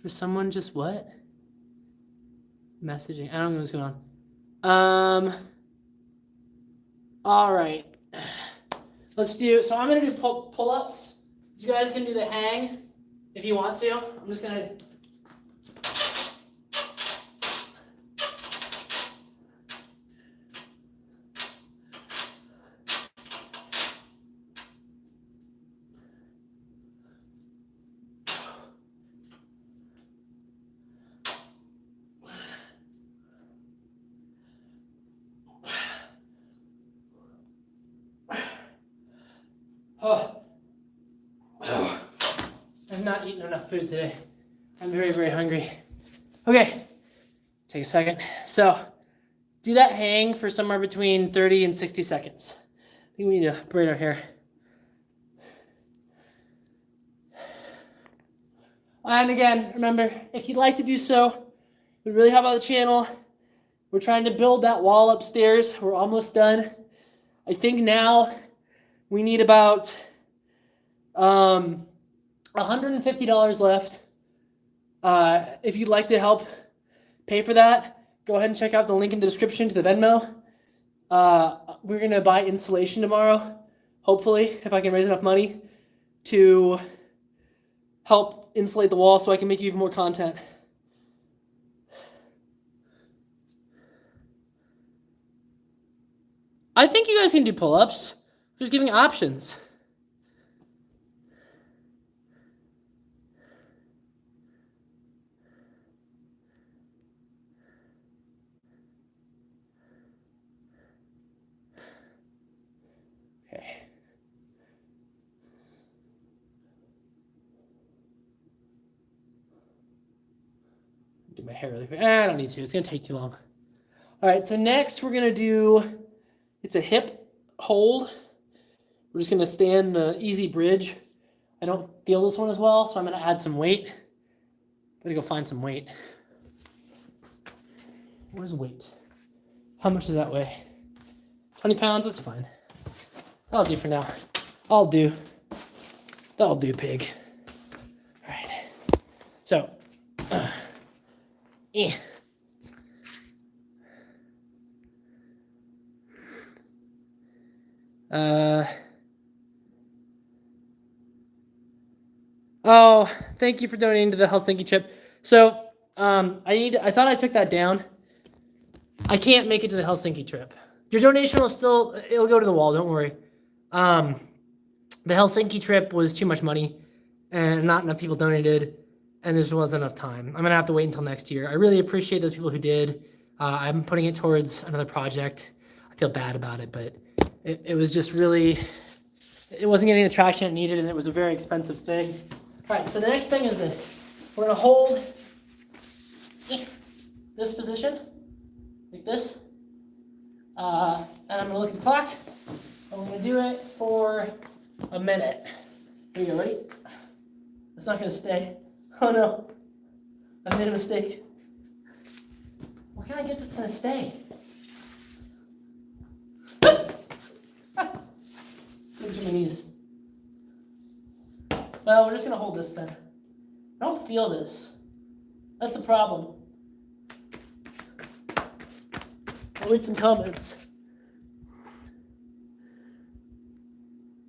For someone just what? Messaging. I don't know what's going on. All right. Let's do, so I'm going to do pull-ups. You guys can do the hang if you want to. I'm just going to. I've not eaten enough food today. I'm very, very hungry. Okay, take a second. So, do that hang for somewhere between 30 and 60 seconds. I think we need to braid our hair. And again, remember, if you'd like to do so, it would really help out the channel. We're trying to build that wall upstairs. We're almost done. I think now we need about $150 left. If you'd like to help pay for that, go ahead and check out the link in the description to the Venmo. We're going to buy insulation tomorrow, hopefully, if I can raise enough money to help insulate the wall so I can make even more content. I think you guys can do pull-ups. Just giving options. Okay. Do my hair really quick. I don't need to. It's going to take too long. All right, so next we're going to do, it's a hip hold. We're just going to stand easy bridge. I don't feel this one as well, so I'm going to add some weight. I'm going to go find some weight. Where's weight? How much does that weigh? 20 pounds? That's fine. That'll do for now. That'll do, pig. All right. So, oh, thank you for donating to the Helsinki trip. So, I thought I took that down. I can't make it to the Helsinki trip. Your donation will still, it'll go to the wall, don't worry. The Helsinki trip was too much money and not enough people donated and there just wasn't enough time. I'm gonna have to wait until next year. I really appreciate those people who did. I'm putting it towards another project. I feel bad about it, but it was just really, it wasn't getting the traction it needed and it was a very expensive thing. All right, so the next thing is this. We're gonna hold this position, like this. And I'm gonna look at the clock. And we're gonna do it for a minute. Here you go, ready? It's not gonna stay. Oh no, I made a mistake. What can I get that's gonna stay? Look at my knees. Well, we're just gonna hold this then. I don't feel this. That's the problem. I'll read some comments.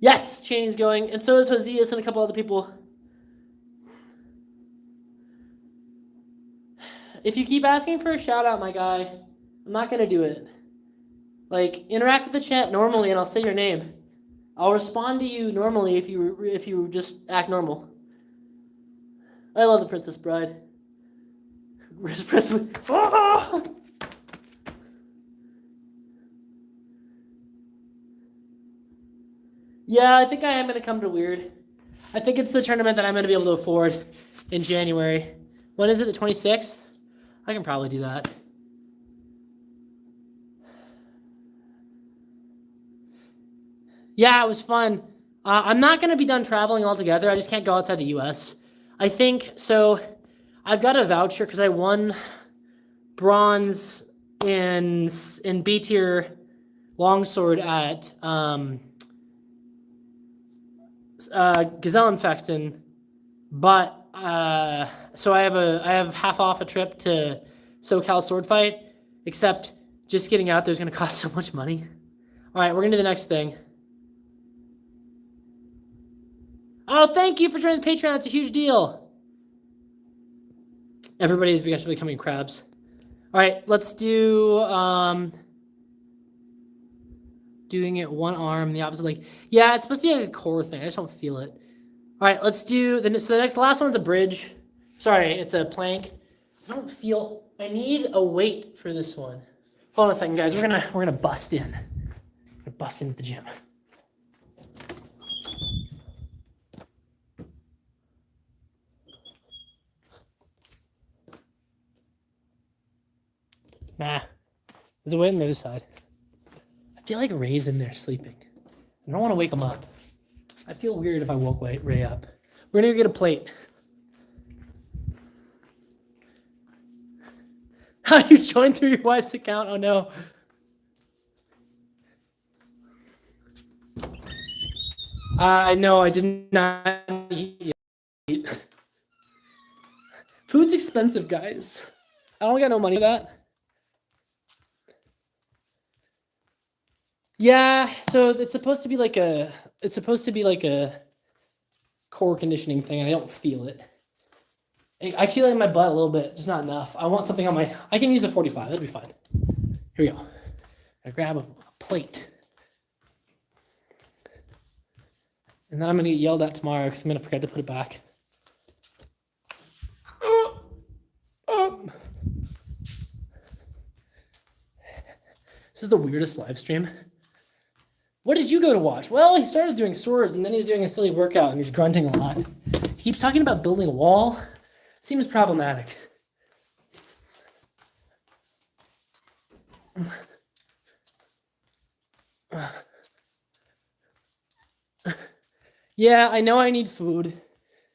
Yes, Chaney's going, and so is Josias and a couple other people. If you keep asking for a shout out, my guy, I'm not gonna do it. Like, interact with the chat normally and I'll say your name. I'll respond to you normally if you just act normal. I love the Princess Bride. Where's Presley? Oh! Yeah, I think I am going to come to Weird. I think it's the tournament that I'm going to be able to afford in January. When is it, the 26th? I can probably do that. Yeah, it was fun. I'm not going to be done traveling altogether. I just can't go outside the U.S. I think, so I've got a voucher because I won bronze in B tier Longsword at Gezellenfechten, but So I have half off a trip to SoCal Sword Fight, except just getting out there is going to cost so much money. All right, we're going to do the next thing. Oh, thank you for joining the Patreon. It's a huge deal. Everybody's becoming crabs. All right, let's do doing it one arm, the opposite leg. Yeah, it's supposed to be like a core thing. I just don't feel it. All right, let's do the last one's a bridge. Sorry, it's a plank. I don't feel. I need a weight for this one. Hold on a second, guys. We're gonna bust in. We're gonna bust into the gym. Nah, there's a weight on the other side. I feel like Ray's in there sleeping. I don't want to wake him up. I feel weird if I woke Ray up. We're gonna go get a plate. How you joined through your wife's account? Oh no. No, I did not eat. Food's expensive, guys. I don't got no money for that. Yeah, so it's supposed to be like a core conditioning thing, and I don't feel it. I feel it in my butt a little bit, just not enough. I want something on my. I can use a 45. That'll be fine. Here we go. I grab a plate, and then I'm gonna get yelled at tomorrow because I'm gonna forget to put it back. This is the weirdest live stream. What did you go to watch? Well, he started doing swords, and then he's doing a silly workout, and he's grunting a lot. He keeps talking about building a wall. Seems problematic. Yeah, I know I need food.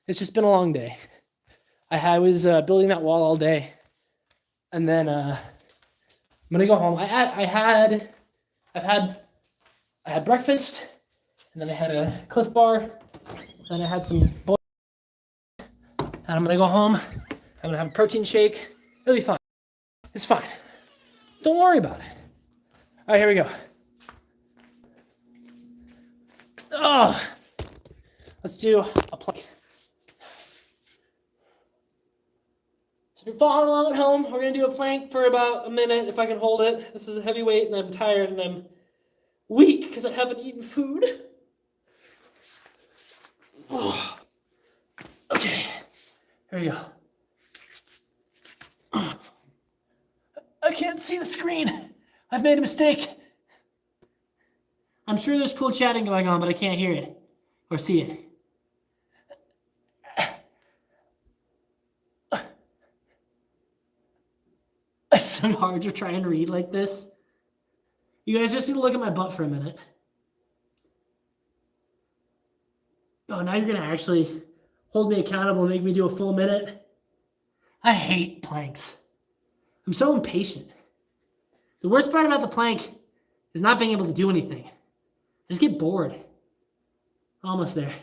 It's just been a long day. I was building that wall all day, and then I'm gonna go home. I had breakfast, and then I had a Cliff Bar, then I had some boy, and I'm gonna go home. I'm gonna have a protein shake. It'll be fine. It's fine. Don't worry about it. All right, here we go. Oh, let's do a plank. So if you're following along at home, we're gonna do a plank for about a minute if I can hold it. This is a heavy weight, and I'm tired, and I'm weak because I haven't eaten food. Oh. Okay, here we go. I can't see the screen. I've made a mistake. I'm sure there's cool chatting going on, but I can't hear it or see it. It's so hard to try and read like this. You guys just need to look at my butt for a minute. Oh, now you're going to actually hold me accountable and make me do a full minute? I hate planks. I'm so impatient. The worst part about the plank is not being able to do anything. I just get bored. Almost there.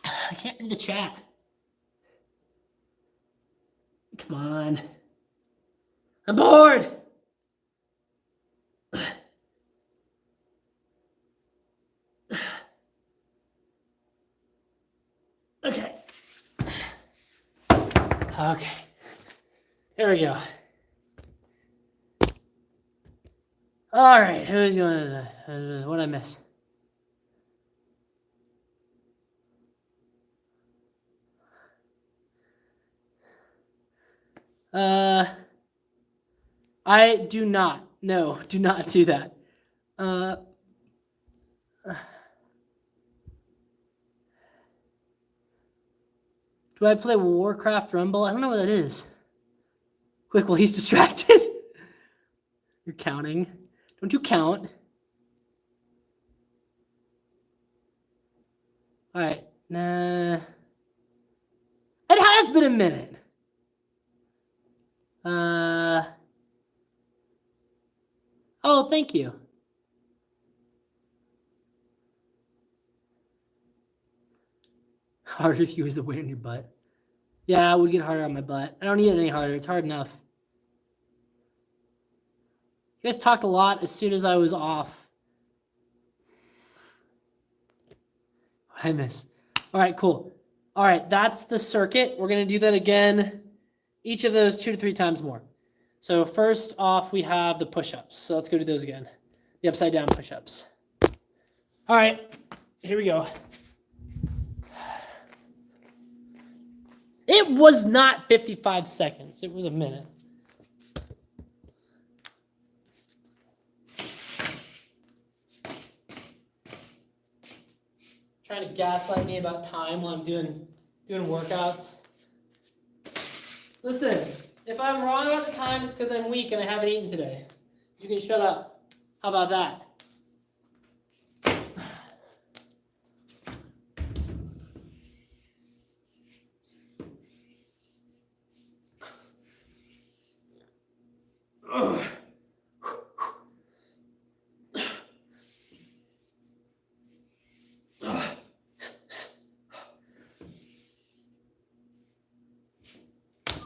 I can't read the chat. Come on. I'm bored. Okay. Okay. There we go. All right. Who's going to... What did I miss? I do not. No, do not do that. Do I play Warcraft Rumble? I don't know what that is. Quick, well, he's distracted. You're counting. Don't you count? All right. Nah. It has been a minute. Oh, thank you. harder if you use the weight on your butt. Yeah, it would get harder on my butt. I don't need it any harder. It's hard enough. You guys talked a lot as soon as I was off. What did I miss? All right, cool. All right, that's the circuit. We're going to do that again, each of those 2 to 3 times more. So first off, we have the push-ups. So let's go do those again. The upside down push-ups. All right, here we go. It was not 55 seconds. It was a minute. Trying to gaslight me about time while I'm doing workouts. Listen, if I'm wrong about the time, it's because I'm weak and I haven't eaten today. You can shut up. How about that?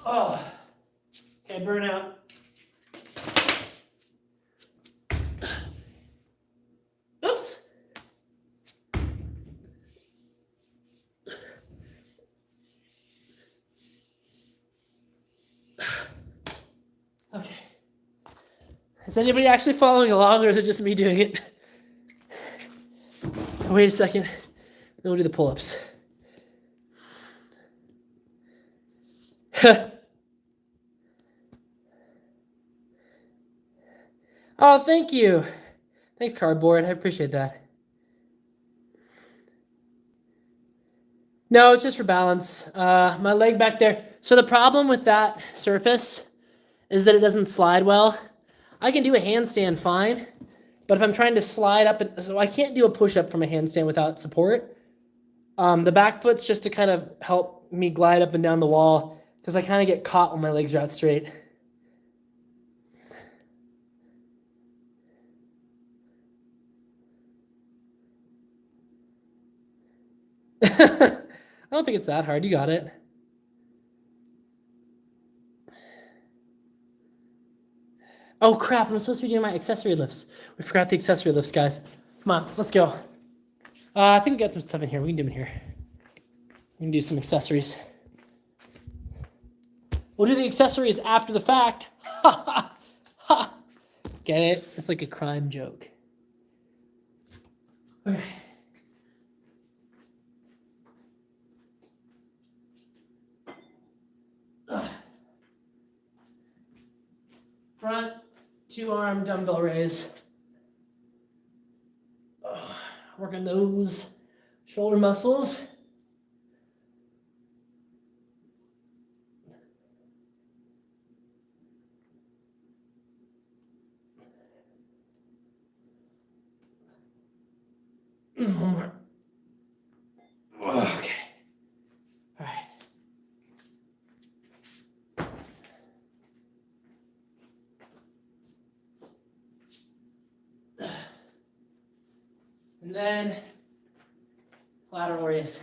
Oh, okay, burnout. Oops. Okay. Is anybody actually following along, or is it just me doing it? Wait a second. Then we'll do the pull-ups. Oh, thank you. Thanks, cardboard. I appreciate that. No, it's just for balance. My leg back there. So the problem with that surface is that it doesn't slide well. I can do a handstand fine, but if I'm trying to slide up, so I can't do a push-up from a handstand without support. The back foot's just to kind of help me glide up and down the wall because I kind of get caught when my legs are out straight. I don't think it's that hard. You got it. Oh, crap. I'm supposed to be doing my accessory lifts. We forgot the accessory lifts, guys. Come on. Let's go. I think we got some stuff in here. We can do them in here. We can do some accessories. We'll do the accessories after the fact. Get it? It's like a crime joke. Okay. Front 2-arm dumbbell raise. Working those shoulder muscles. One more. Okay. All right. And then lateral raise.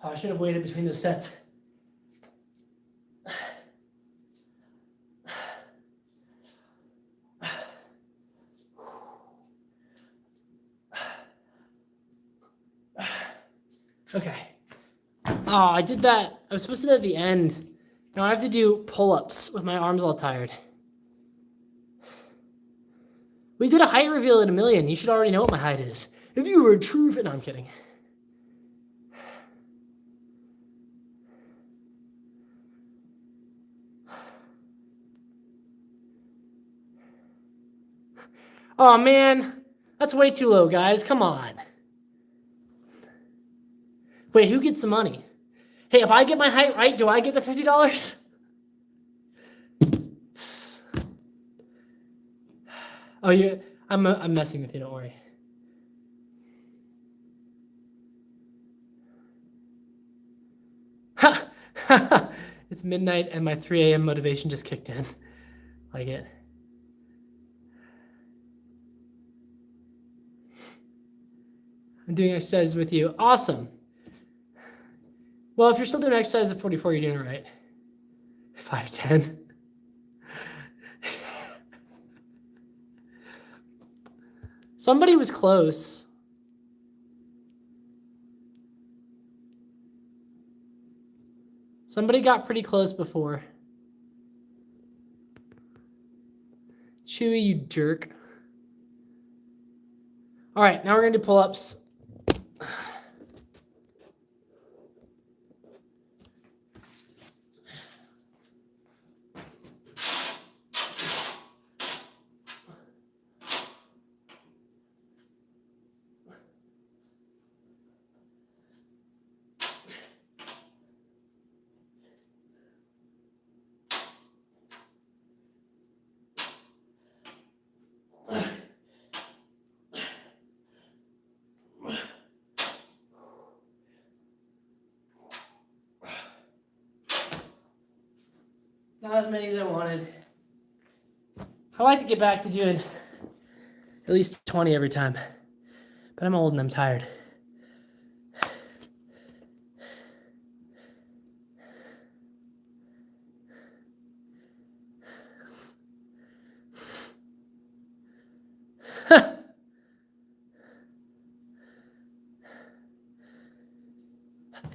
Oh, I should have waited between the sets. Okay. Oh, I did that. I was supposed to do that at the end. Now I have to do pull-ups with my arms all tired. We did a height reveal at 1,000,000. You should already know what my height is. If you were a true fan, no, I'm kidding. Oh man, that's way too low, guys. Come on. Wait, who gets the money? Hey, if I get my height right, do I get the $50? Oh, I'm messing with you. Don't worry. Ha! It's midnight and my 3 a.m. motivation just kicked in. Like it. I'm doing exercises with you. Awesome. Well, if you're still doing exercise at 44, you're doing it right. 5'10". Somebody was close. Somebody got pretty close before. Chewy, you jerk. All right, now we're going to do pull-ups. Not as many as I wanted. I like to get back to doing at least 20 every time, but I'm old and I'm tired.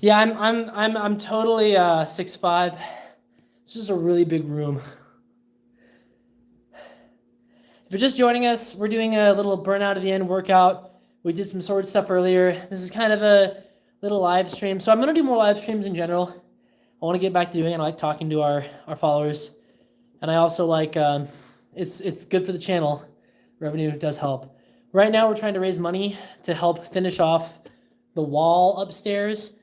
Yeah, I'm totally 6'5". This is a really big room. If you're just joining us, we're doing a little burnout at the end workout. We did some sword stuff earlier. This is kind of a little live stream. So I'm going to do more live streams in general. I want to get back to doing it. I like talking to our followers. And I also like, it's good for the channel. Revenue does help. Right now we're trying to raise money to help finish off the wall upstairs.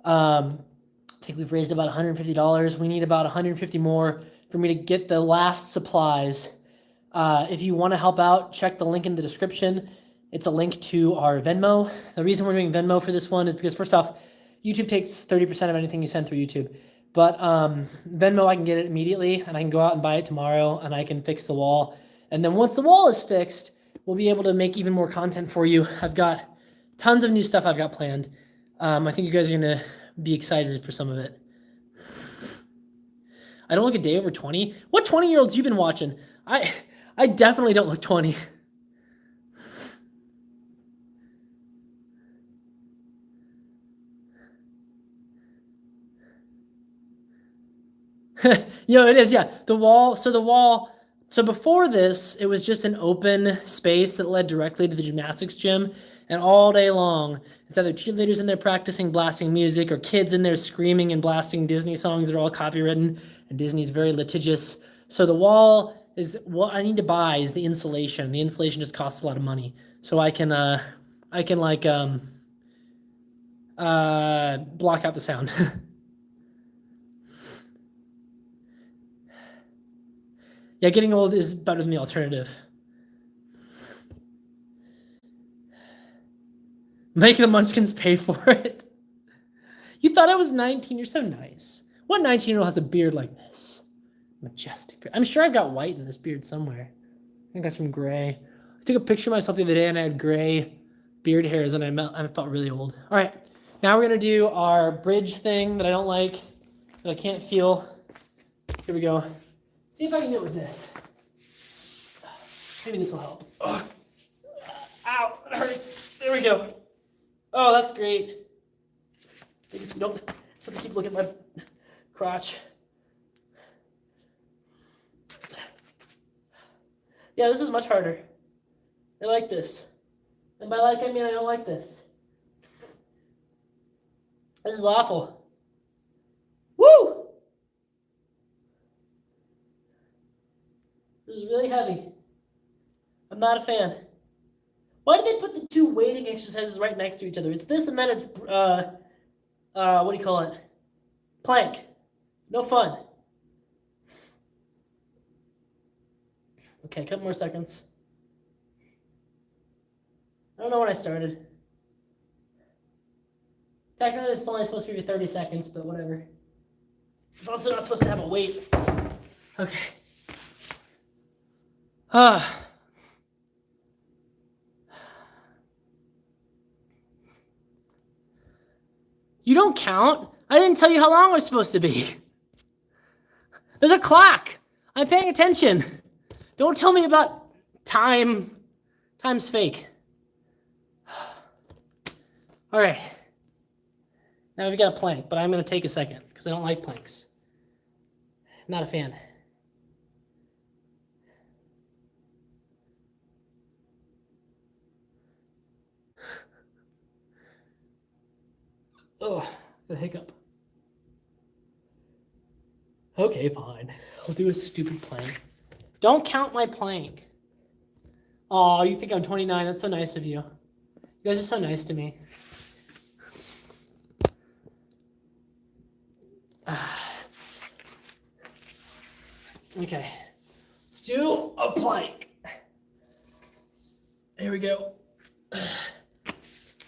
I think we've raised about $150. We need about $150 more for me to get the last supplies. If you want to help out, check the link in the description. It's a link to our Venmo. The reason we're doing Venmo for this one is because, first off, YouTube takes 30% of anything you send through YouTube. But Venmo, I can get it immediately, and I can go out and buy it tomorrow, and I can fix the wall. And then once the wall is fixed, we'll be able to make even more content for you. I've got tons of new stuff I've got planned. I think you guys are going to be excited for some of it. I don't look a day over 20. What 20-year-olds you been watching? I definitely don't look 20. It is, yeah. The wall, so before this, it was just an open space that led directly to the gymnastics gym. And all day long, it's either cheerleaders in there practicing, blasting music, or kids in there screaming and blasting Disney songs that are all copywritten. And Disney's very litigious. So the wall is what I need to buy is the insulation. The insulation just costs a lot of money. So I can like block out the sound. Yeah, getting old is better than the alternative. Make the Munchkins pay for it. You thought I was 19. You're so nice. What 19-year-old has a beard like this? Majestic beard. I'm sure I've got white in this beard somewhere. I got some gray. I took a picture of myself the other day and I had gray beard hairs and I felt really old. All right, now we're going to do our bridge thing that I don't like, that I can't feel. Here we go. See if I can do it with this. Maybe this will help. Ugh. Ow, it hurts. There we go. Oh, that's great. I guess we don't have to keep looking at my crotch. Yeah, this is much harder. I like this. And by like, I mean I don't like this. This is awful. Woo! This is really heavy. I'm not a fan. Why did they put the two weighting exercises right next to each other? It's this and then it's, what do you call it? Plank. No fun. Okay, a couple more seconds. I don't know when I started. Technically, it's only supposed to be 30 seconds, but whatever. It's also not supposed to have a weight. Okay. You don't count. I didn't tell you how long it was supposed to be. There's a clock. I'm paying attention. Don't tell me about time. Time's fake. All right. Now we've got a plank, but I'm going to take a second because I don't like planks. Not a fan. Oh, the hiccup. Okay, fine. I'll do a stupid plank. Don't count my plank. Oh, you think I'm 29? That's so nice of you. You guys are so nice to me. Okay, let's do a plank. Here we go.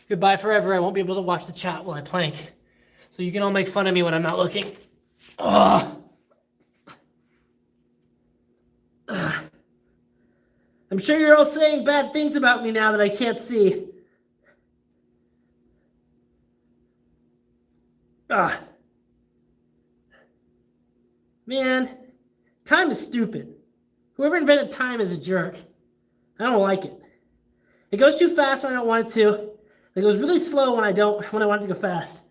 Goodbye forever. I won't be able to watch the chat while I plank. So you can all make fun of me when I'm not looking. Ugh. I'm sure you're all saying bad things about me now that I can't see. Man, time is stupid. Whoever invented time is a jerk. I don't like it. It goes too fast when I don't want it to. It goes really slow when I want it to go fast.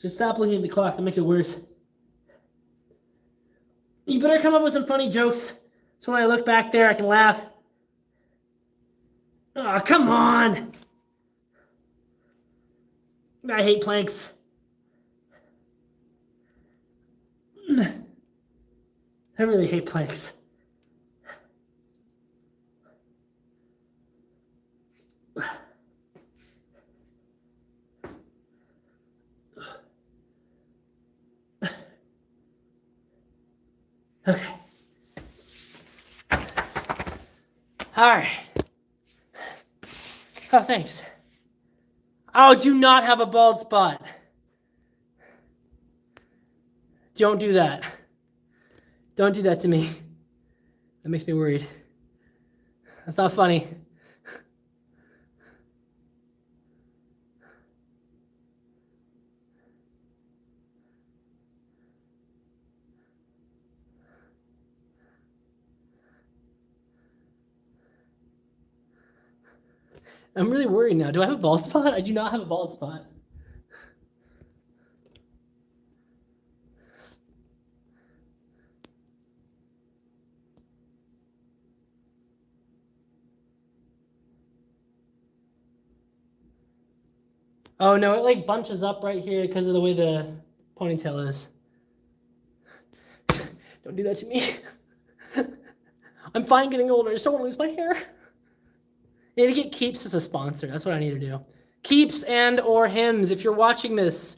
Just stop looking at the clock. That makes it worse. You better come up with some funny jokes so when I look back there, I can laugh. Oh, come on. I hate planks. I really hate planks. Okay. All right. Oh, thanks. Oh, do not have a bald spot. Don't do that. Don't do that to me. That makes me worried. That's not funny. I'm really worried now. Do I have a bald spot? I do not have a bald spot. Oh no, it like bunches up right here because of the way the ponytail is. Don't do that to me. I'm fine getting older. I just don't want to lose my hair. I need to get Keeps as a sponsor. That's what I need to do. Keeps and or Hims. If you're watching this,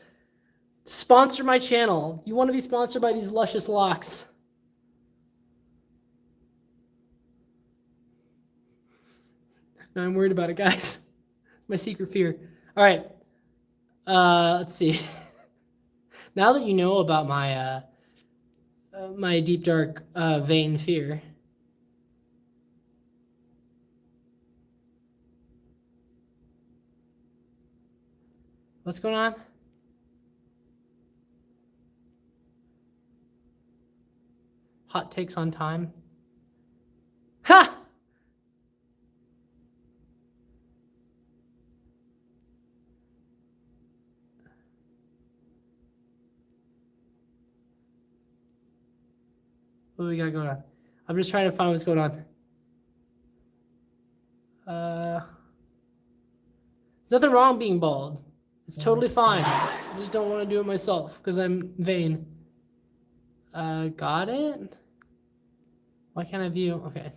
sponsor my channel. You want to be sponsored by these luscious locks. No, I'm worried about it, guys. It's my secret fear. All right. Let's see. Now that you know about my my deep dark vein fear. What's going on? Hot takes on time. Ha! What do we got going on? I'm just trying to find what's going on. There's nothing wrong being bald. It's totally fine. I just don't want to do it myself because I'm vain. Got it? Why can't I view? Okay.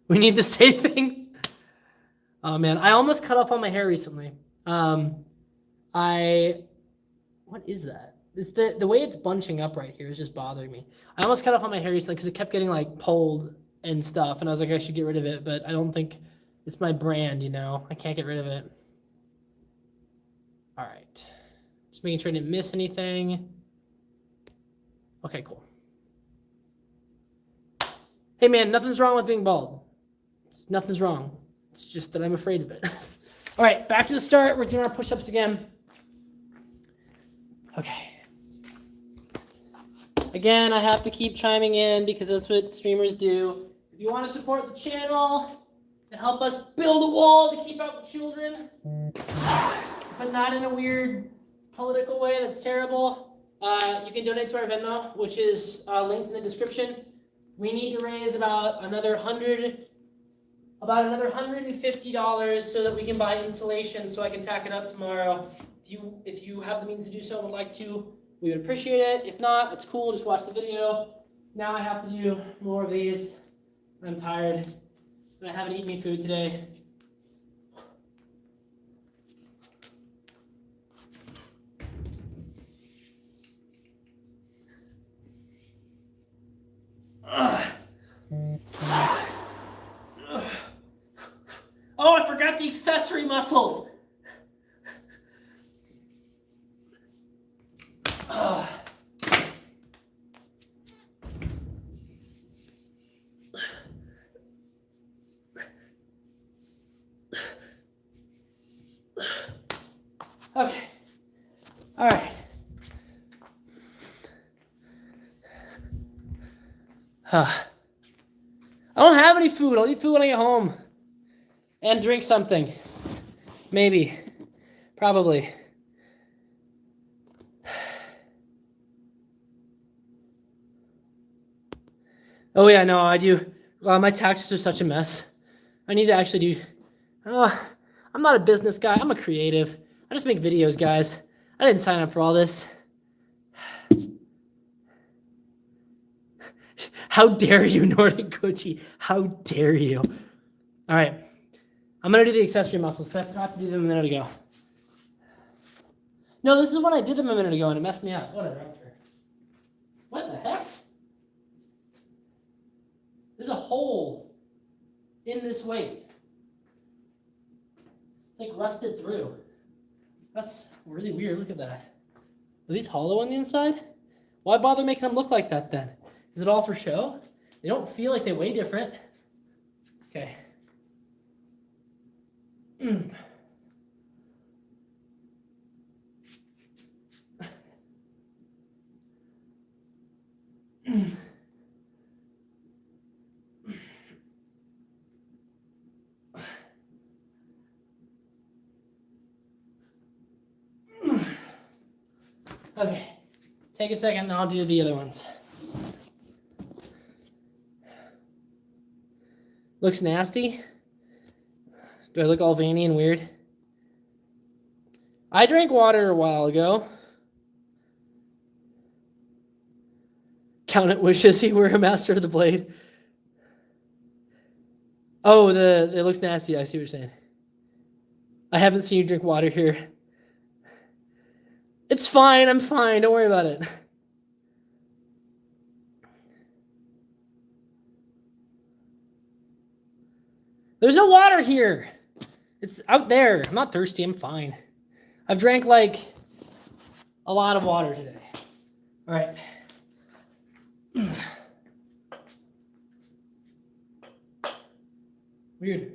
We need the savings. Oh man, I almost cut off all my hair recently. What is that? Is the way it's bunching up right here is just bothering me. I almost cut off all my hair recently because it kept getting like pulled and stuff, and I was like, I should get rid of it, but I don't think it's my brand, you know. I can't get rid of it. All right. Just making sure I didn't miss anything. Okay, cool. Hey man, nothing's wrong with being bald. Nothing's wrong. It's just that I'm afraid of it. All right, back to the start. We're doing our push-ups again. Okay. Again, I have to keep chiming in because that's what streamers do. If you want to support the channel and help us build a wall to keep out the children, but not in a weird political way that's terrible, you can donate to our Venmo, which is linked in the description. We need to raise about another $150 so that we can buy insulation so I can tack it up tomorrow. If you have the means to do so and would like to, we would appreciate it. If not, it's cool. Just watch the video. Now I have to do more of these. I'm tired, and I haven't eaten any food today. Oh, I forgot the accessory muscles. Okay. All right. I don't have any food. I'll eat food when I get home. And drink something. Maybe. Probably. Oh yeah, no, I do. My taxes are such a mess. I need to actually do... I'm not a business guy. I'm a creative. I just make videos, guys. I didn't sign up for all this. How dare you, Nordic Gucci? How dare you? All right. I'm going to do the accessory muscles because I forgot to do them a minute ago. No, this is when I did them a minute ago and it messed me up. Whatever. What the heck? There's a hole in this weight. It's like rusted through. That's really weird. Look at that. Are these hollow on the inside? Why bother making them look like that then? Is it all for show? They don't feel like they weigh different. Okay. Okay. Take a second and I'll do the other ones. Looks nasty. Do I look all veiny and weird? I drank water a while ago. Count it wishes he were a master of the blade. Oh, it looks nasty. I see what you're saying. I haven't seen you drink water here. It's fine. I'm fine. Don't worry about it. There's no water here. It's out there. I'm not thirsty. I'm fine. I've drank like a lot of water today. All right. Weird.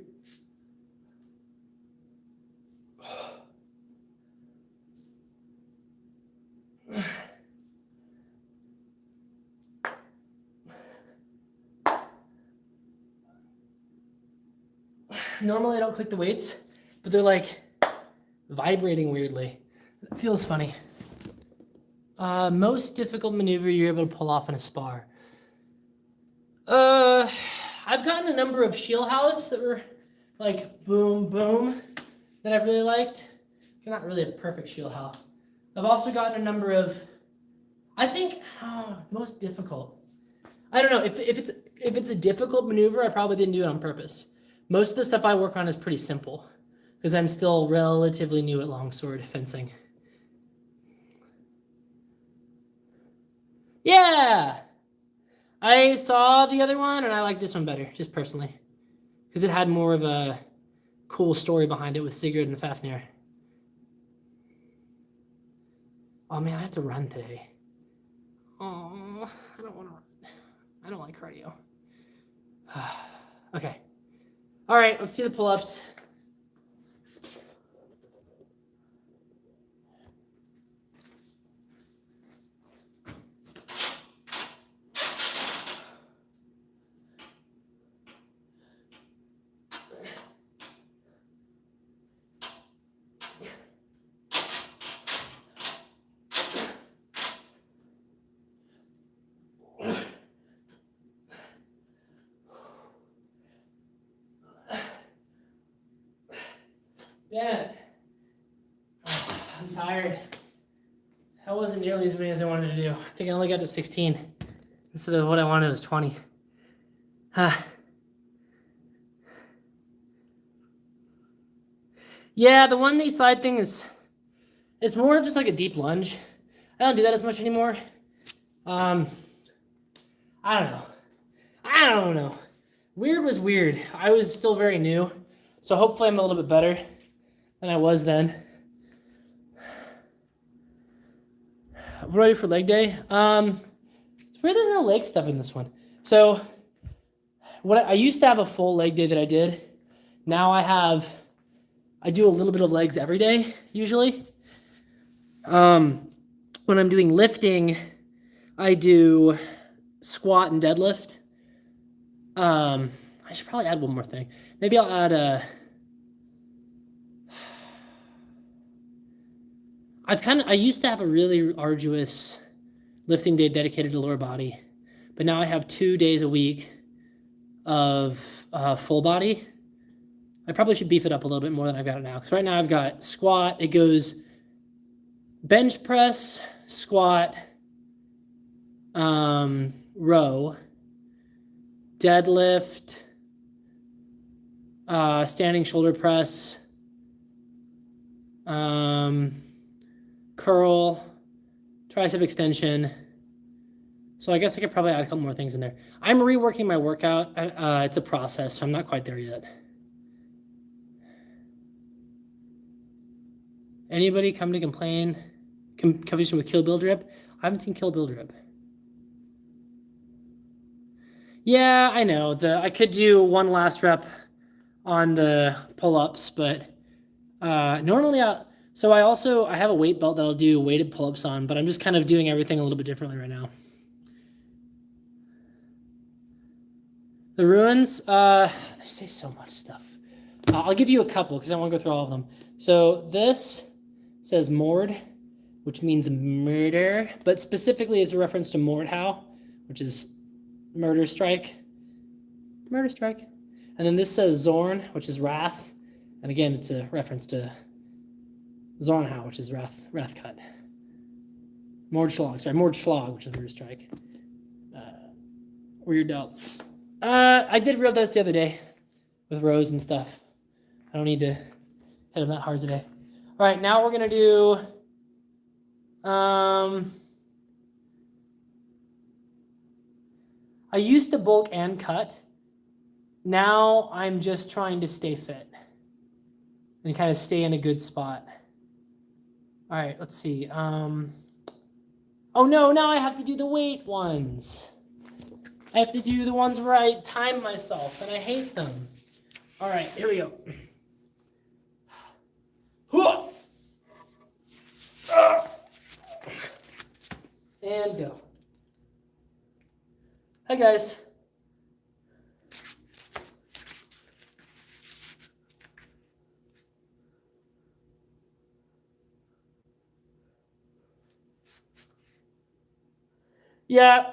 Normally I don't click the weights, but they're like vibrating weirdly. It feels funny. Most difficult maneuver you're able to pull off in a spar. I've gotten a number of shield house that were like boom, boom that I've really liked. They're not really a perfect shield house. I've also gotten a number of, I think, most difficult. I don't know, if it's a difficult maneuver, I probably didn't do it on purpose. Most of the stuff I work on is pretty simple because I'm still relatively new at longsword fencing. Yeah! I saw the other one and I like this one better, just personally. Because it had more of a cool story behind it with Sigurd and Fafnir. Oh man, I have to run today. Oh, I don't want to run. I don't like cardio. Okay. All right, let's do the pull-ups. Damn. I'm tired. That wasn't nearly as many as I wanted to do. I think I only got to 16 instead of what I wanted was 20. Yeah, the one knee side thing is, it's more just like a deep lunge. I don't do that as much anymore. I don't know. I don't know. Weird was weird. I was still very new, so hopefully I'm a little bit better than I was then. We're ready for leg day. It's weird there's no leg stuff in this one. So what I used to have a full leg day that I did. Now I do a little bit of legs every day usually. When I'm doing lifting, I do squat and deadlift. I should probably add one more thing. Maybe I'll add I used to have a really arduous lifting day dedicated to lower body, but now I have 2 days a week of full body. I probably should beef it up a little bit more than I've got it now. Because right now I've got squat. It goes bench press, squat, row, deadlift, standing shoulder press, curl, tricep extension. So I guess I could probably add a couple more things in there. I'm reworking my workout. It's a process, so I'm not quite there yet. Anybody come to complain? Competition with Kill Bill Drip? I haven't seen Kill Bill Drip. Yeah, I know. I could do one last rep on the pull-ups, but normally I have a weight belt that I'll do weighted pull-ups on, but I'm just kind of doing everything a little bit differently right now. The ruins, they say so much stuff. I'll give you a couple because I want to go through all of them. So this says Mord, which means murder, but specifically it's a reference to Mordhau, which is murder strike. Murder strike. And then this says Zorn, which is wrath. And again, it's a reference to Zornhau, which is wrath cut. Mordschlag, which is murder strike. Rear delts. I did real delts the other day with rows and stuff. I don't need to hit them that hard today. All right, now we're gonna do I used to bulk and cut. Now I'm just trying to stay fit and kind of stay in a good spot. All right, let's see. Oh no, now I have to do the weight ones. I have to do the ones where I time myself, and I hate them. All right, here we go. And go. Hi, guys. Yeah,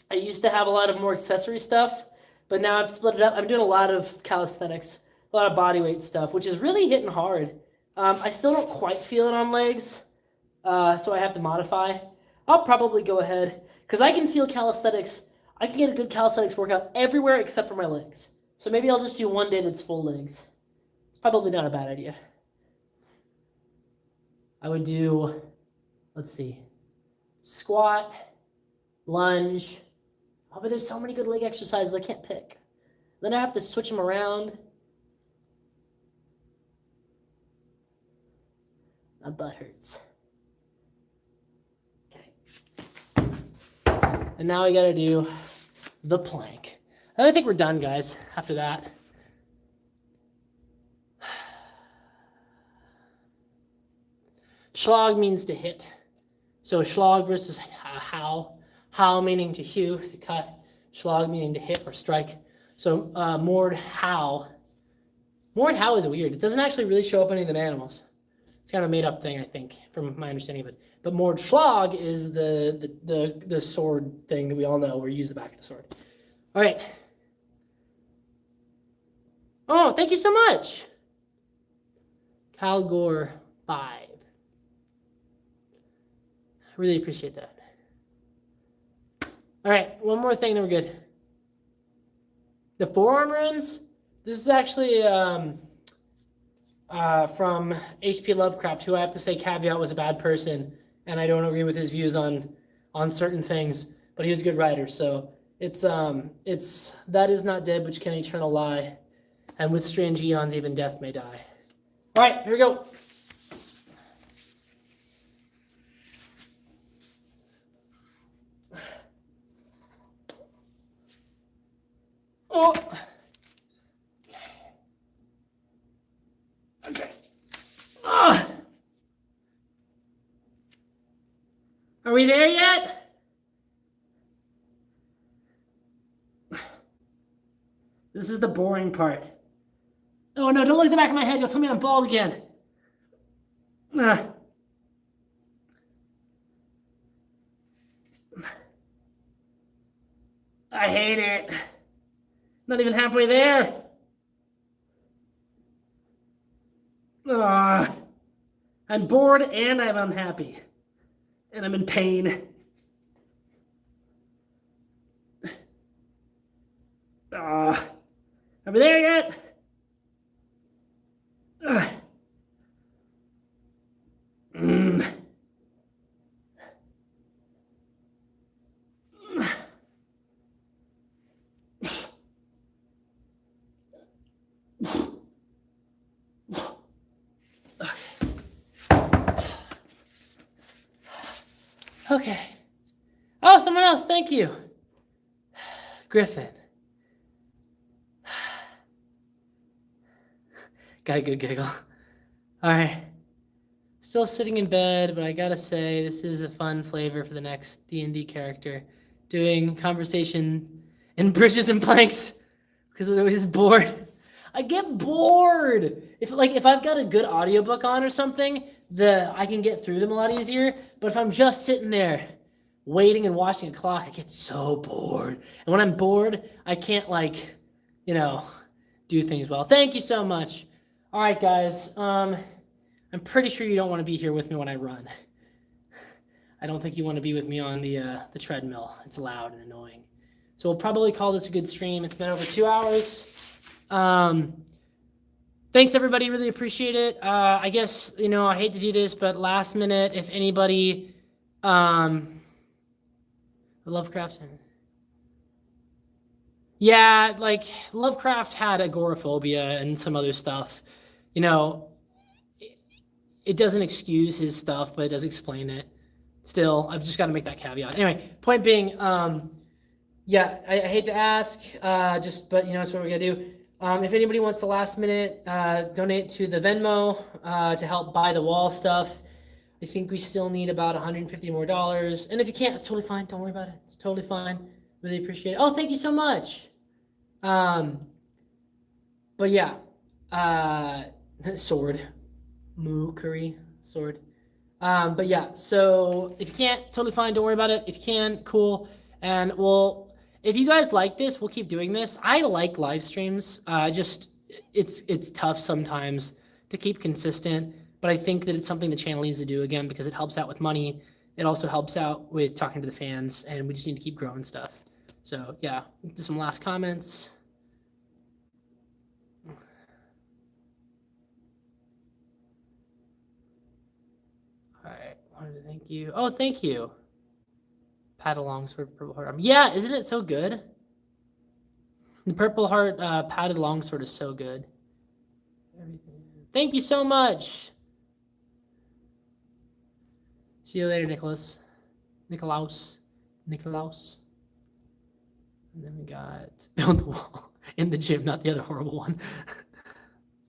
I used to have a lot of more accessory stuff, but now I've split it up. I'm doing a lot of calisthenics, a lot of bodyweight stuff, which is really hitting hard. I still don't quite feel it on legs, so I have to modify. I'll probably go ahead, because I can feel calisthenics. I can get a good calisthenics workout everywhere except for my legs. So maybe I'll just do one day that's full legs. It's probably not a bad idea. I would do, let's see, squat, lunge. Oh, but there's so many good leg exercises I can't pick. Then I have to switch them around. My butt hurts. And now we gotta do the plank. And I think we're done, guys, after that. Schlag means to hit. So schlag versus how. How meaning to hew, to cut. Schlag meaning to hit or strike. So Mord how. Mord how is weird. It doesn't actually really show up in any of the animals. It's kind of a made up thing, I think, from my understanding of it. But Mord schlag is the sword thing that we all know, where you use the back of the sword. All right. Oh, thank you so much. Calgore 5. Really appreciate that. All right, one more thing, then we're good. The forearm runes. This is actually from H.P. Lovecraft, who I have to say caveat was a bad person, and I don't agree with his views on certain things, but he was a good writer. So it's that is not dead which can eternal lie, and with strange eons even death may die. All right, here we go. Oh. Okay. Ah. Are we there yet? This is the boring part. Oh no, don't look at the back of my head. You'll tell me I'm bald again. I hate it. Not even halfway there. I'm bored and I'm unhappy. And I'm in pain. Are we there yet? Okay. Oh, someone else. Thank you. Griffin. Got a good giggle. All right. Still sitting in bed, but I gotta say, this is a fun flavor for the next D&D character. Doing conversation in bridges and planks because I'm always bored. I get bored. If I've got a good audiobook on or something, I can get through them a lot easier. But if I'm just sitting there waiting and watching a clock, I get so bored. And when I'm bored, I can't do things well. Thank you so much. All right, guys. I'm pretty sure you don't want to be here with me when I run. I don't think you want to be with me on the treadmill. It's loud and annoying. So we'll probably call this a good stream. It's been over 2 hours. Thanks everybody, really appreciate it. I guess, I hate to do this, but last minute, if anybody, Lovecraft. Yeah, Lovecraft had agoraphobia and some other stuff. It doesn't excuse his stuff, but it does explain it. Still, I've just got to make that caveat. Anyway, point being, yeah, I hate to ask, but that's what we're gonna do. If anybody wants to last minute donate to the Venmo to help buy the wall stuff, I think we still need about $150 more. And if you can't, it's totally fine. Don't worry about it. It's totally fine. Really appreciate it. Oh, thank you so much. But yeah, sword, moo curry sword. But yeah, so if you can't, totally fine. Don't worry about it. If you can, cool. And if you guys like this, we'll keep doing this. I like live streams. It's tough sometimes to keep consistent, but I think that it's something the channel needs to do again because it helps out with money. It also helps out with talking to the fans, and we just need to keep growing stuff. So yeah, do some last comments. All right, wanted to thank you. Oh, thank you. Padded Longsword, Purple Heart. Yeah, isn't it so good? The Purple Heart Padded Longsword is so good. Everything. Thank you so much. See you later, Nicholas. Nicolaus. And then we got build the wall in the gym, not the other horrible one.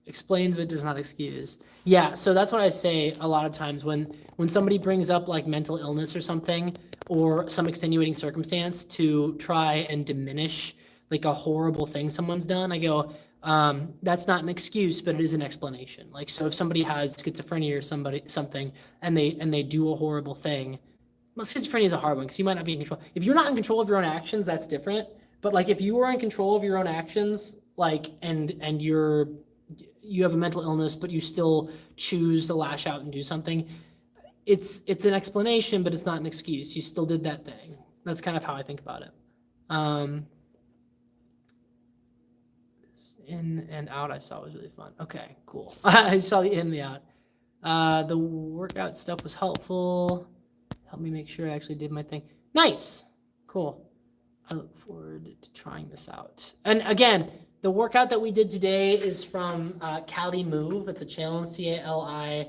Explains but does not excuse. Yeah, so that's what I say a lot of times when somebody brings up like mental illness or something or some extenuating circumstance to try and diminish like a horrible thing someone's done. I go, that's not an excuse, but it is an explanation. Like, so if somebody has schizophrenia or something and they do a horrible thing, well, schizophrenia is a hard one because you might not be in control. If you're not in control of your own actions, that's different. But like if you are in control of your own actions, like and you have a mental illness, but you still choose to lash out and do something, it's an explanation, but it's not an excuse. You still did that thing. That's kind of how I think about it. In and out I saw was really fun. Okay, cool. I saw the in and the out. The workout stuff was helpful. Help me make sure I actually did my thing. Nice. Cool. I look forward to trying this out. And again, the workout that we did today is from Cali Move. It's a challenge, CALIMOVE.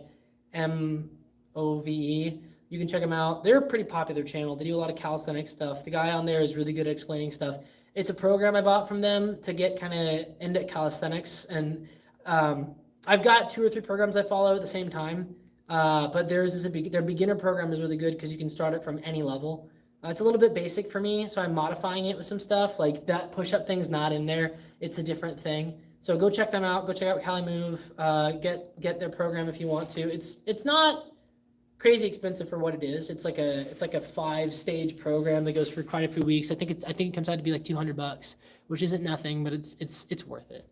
You can check them out. They're a pretty popular channel. They do a lot of calisthenics stuff. The guy on there is really good at explaining stuff. It's a program I bought from them to get kind of into calisthenics. And I've got 2 or 3 programs I follow at the same time. But theirs is their beginner program is really good because you can start it from any level. It's a little bit basic for me, so I'm modifying it with some stuff. Like that push-up thing's not in there. It's a different thing. So go check them out. Go check out Cali Move. Get their program if you want to. It's not crazy expensive for what it is. It's like a 5-stage program that goes for quite a few weeks. I think it comes out to be like $200, which isn't nothing, but it's worth it.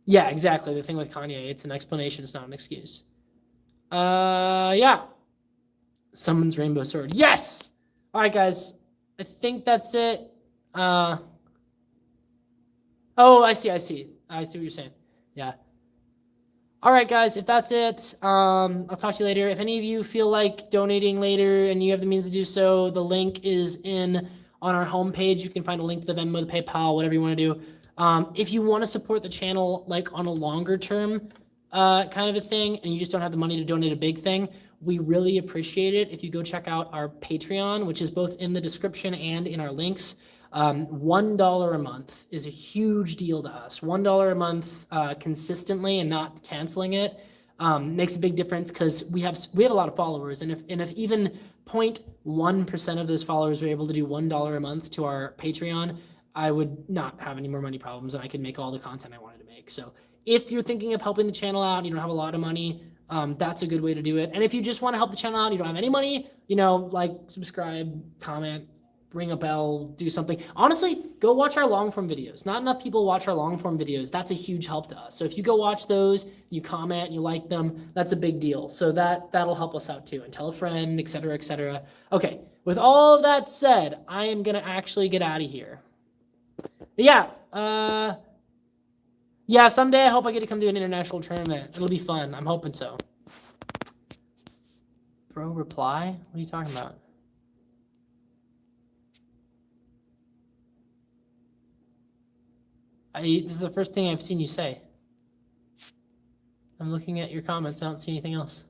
Yeah, exactly. The thing with Kanye, it's an explanation. It's not an excuse. Yeah. Summons Rainbow Sword. Yes! All right, guys. I think that's it. Oh, I see. I see what you're saying. Yeah. All right, guys. If that's it, I'll talk to you later. If any of you feel like donating later and you have the means to do so, the link is on our homepage. You can find a link to the Venmo, the PayPal, whatever you want to do. If you want to support the channel like on a longer term kind of a thing, and you just don't have the money to donate a big thing, we really appreciate it if you go check out our Patreon, which is both in the description and in our links. $1 a month is a huge deal to us. $1 a month consistently and not canceling it makes a big difference because we have a lot of followers, and if even 0.1% of those followers were able to do $1 a month to our Patreon, I would not have any more money problems and I could make all the content I wanted to make. So if you're thinking of helping the channel out and you don't have a lot of money, that's a good way to do it. And if you just want to help the channel out and you don't have any money, like, subscribe, comment, ring a bell, do something. Honestly, go watch our long form videos. Not enough people watch our long form videos. That's a huge help to us. So if you go watch those, you comment, you like them, that's a big deal. So that'll help us out too. And tell a friend, etc., etc. Okay, with all of that said, I am going to actually get out of here. Yeah, someday I hope I get to come to an international tournament. It'll be fun. I'm hoping so. Bro, reply? What are you talking about? This is the first thing I've seen you say. I'm looking at your comments. I don't see anything else.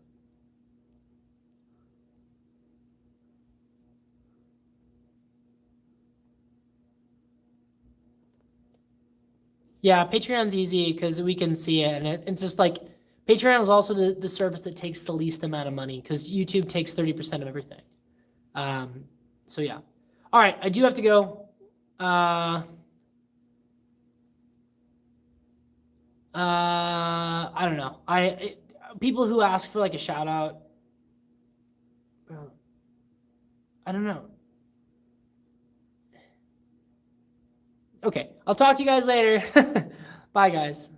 Yeah, Patreon's easy because we can see it, and it's just like Patreon is also the service that takes the least amount of money because YouTube takes 30% of everything. So yeah. All right, I do have to go. I don't know. People who ask for like a shout out. I don't know. Okay, I'll talk to you guys later. Bye, guys.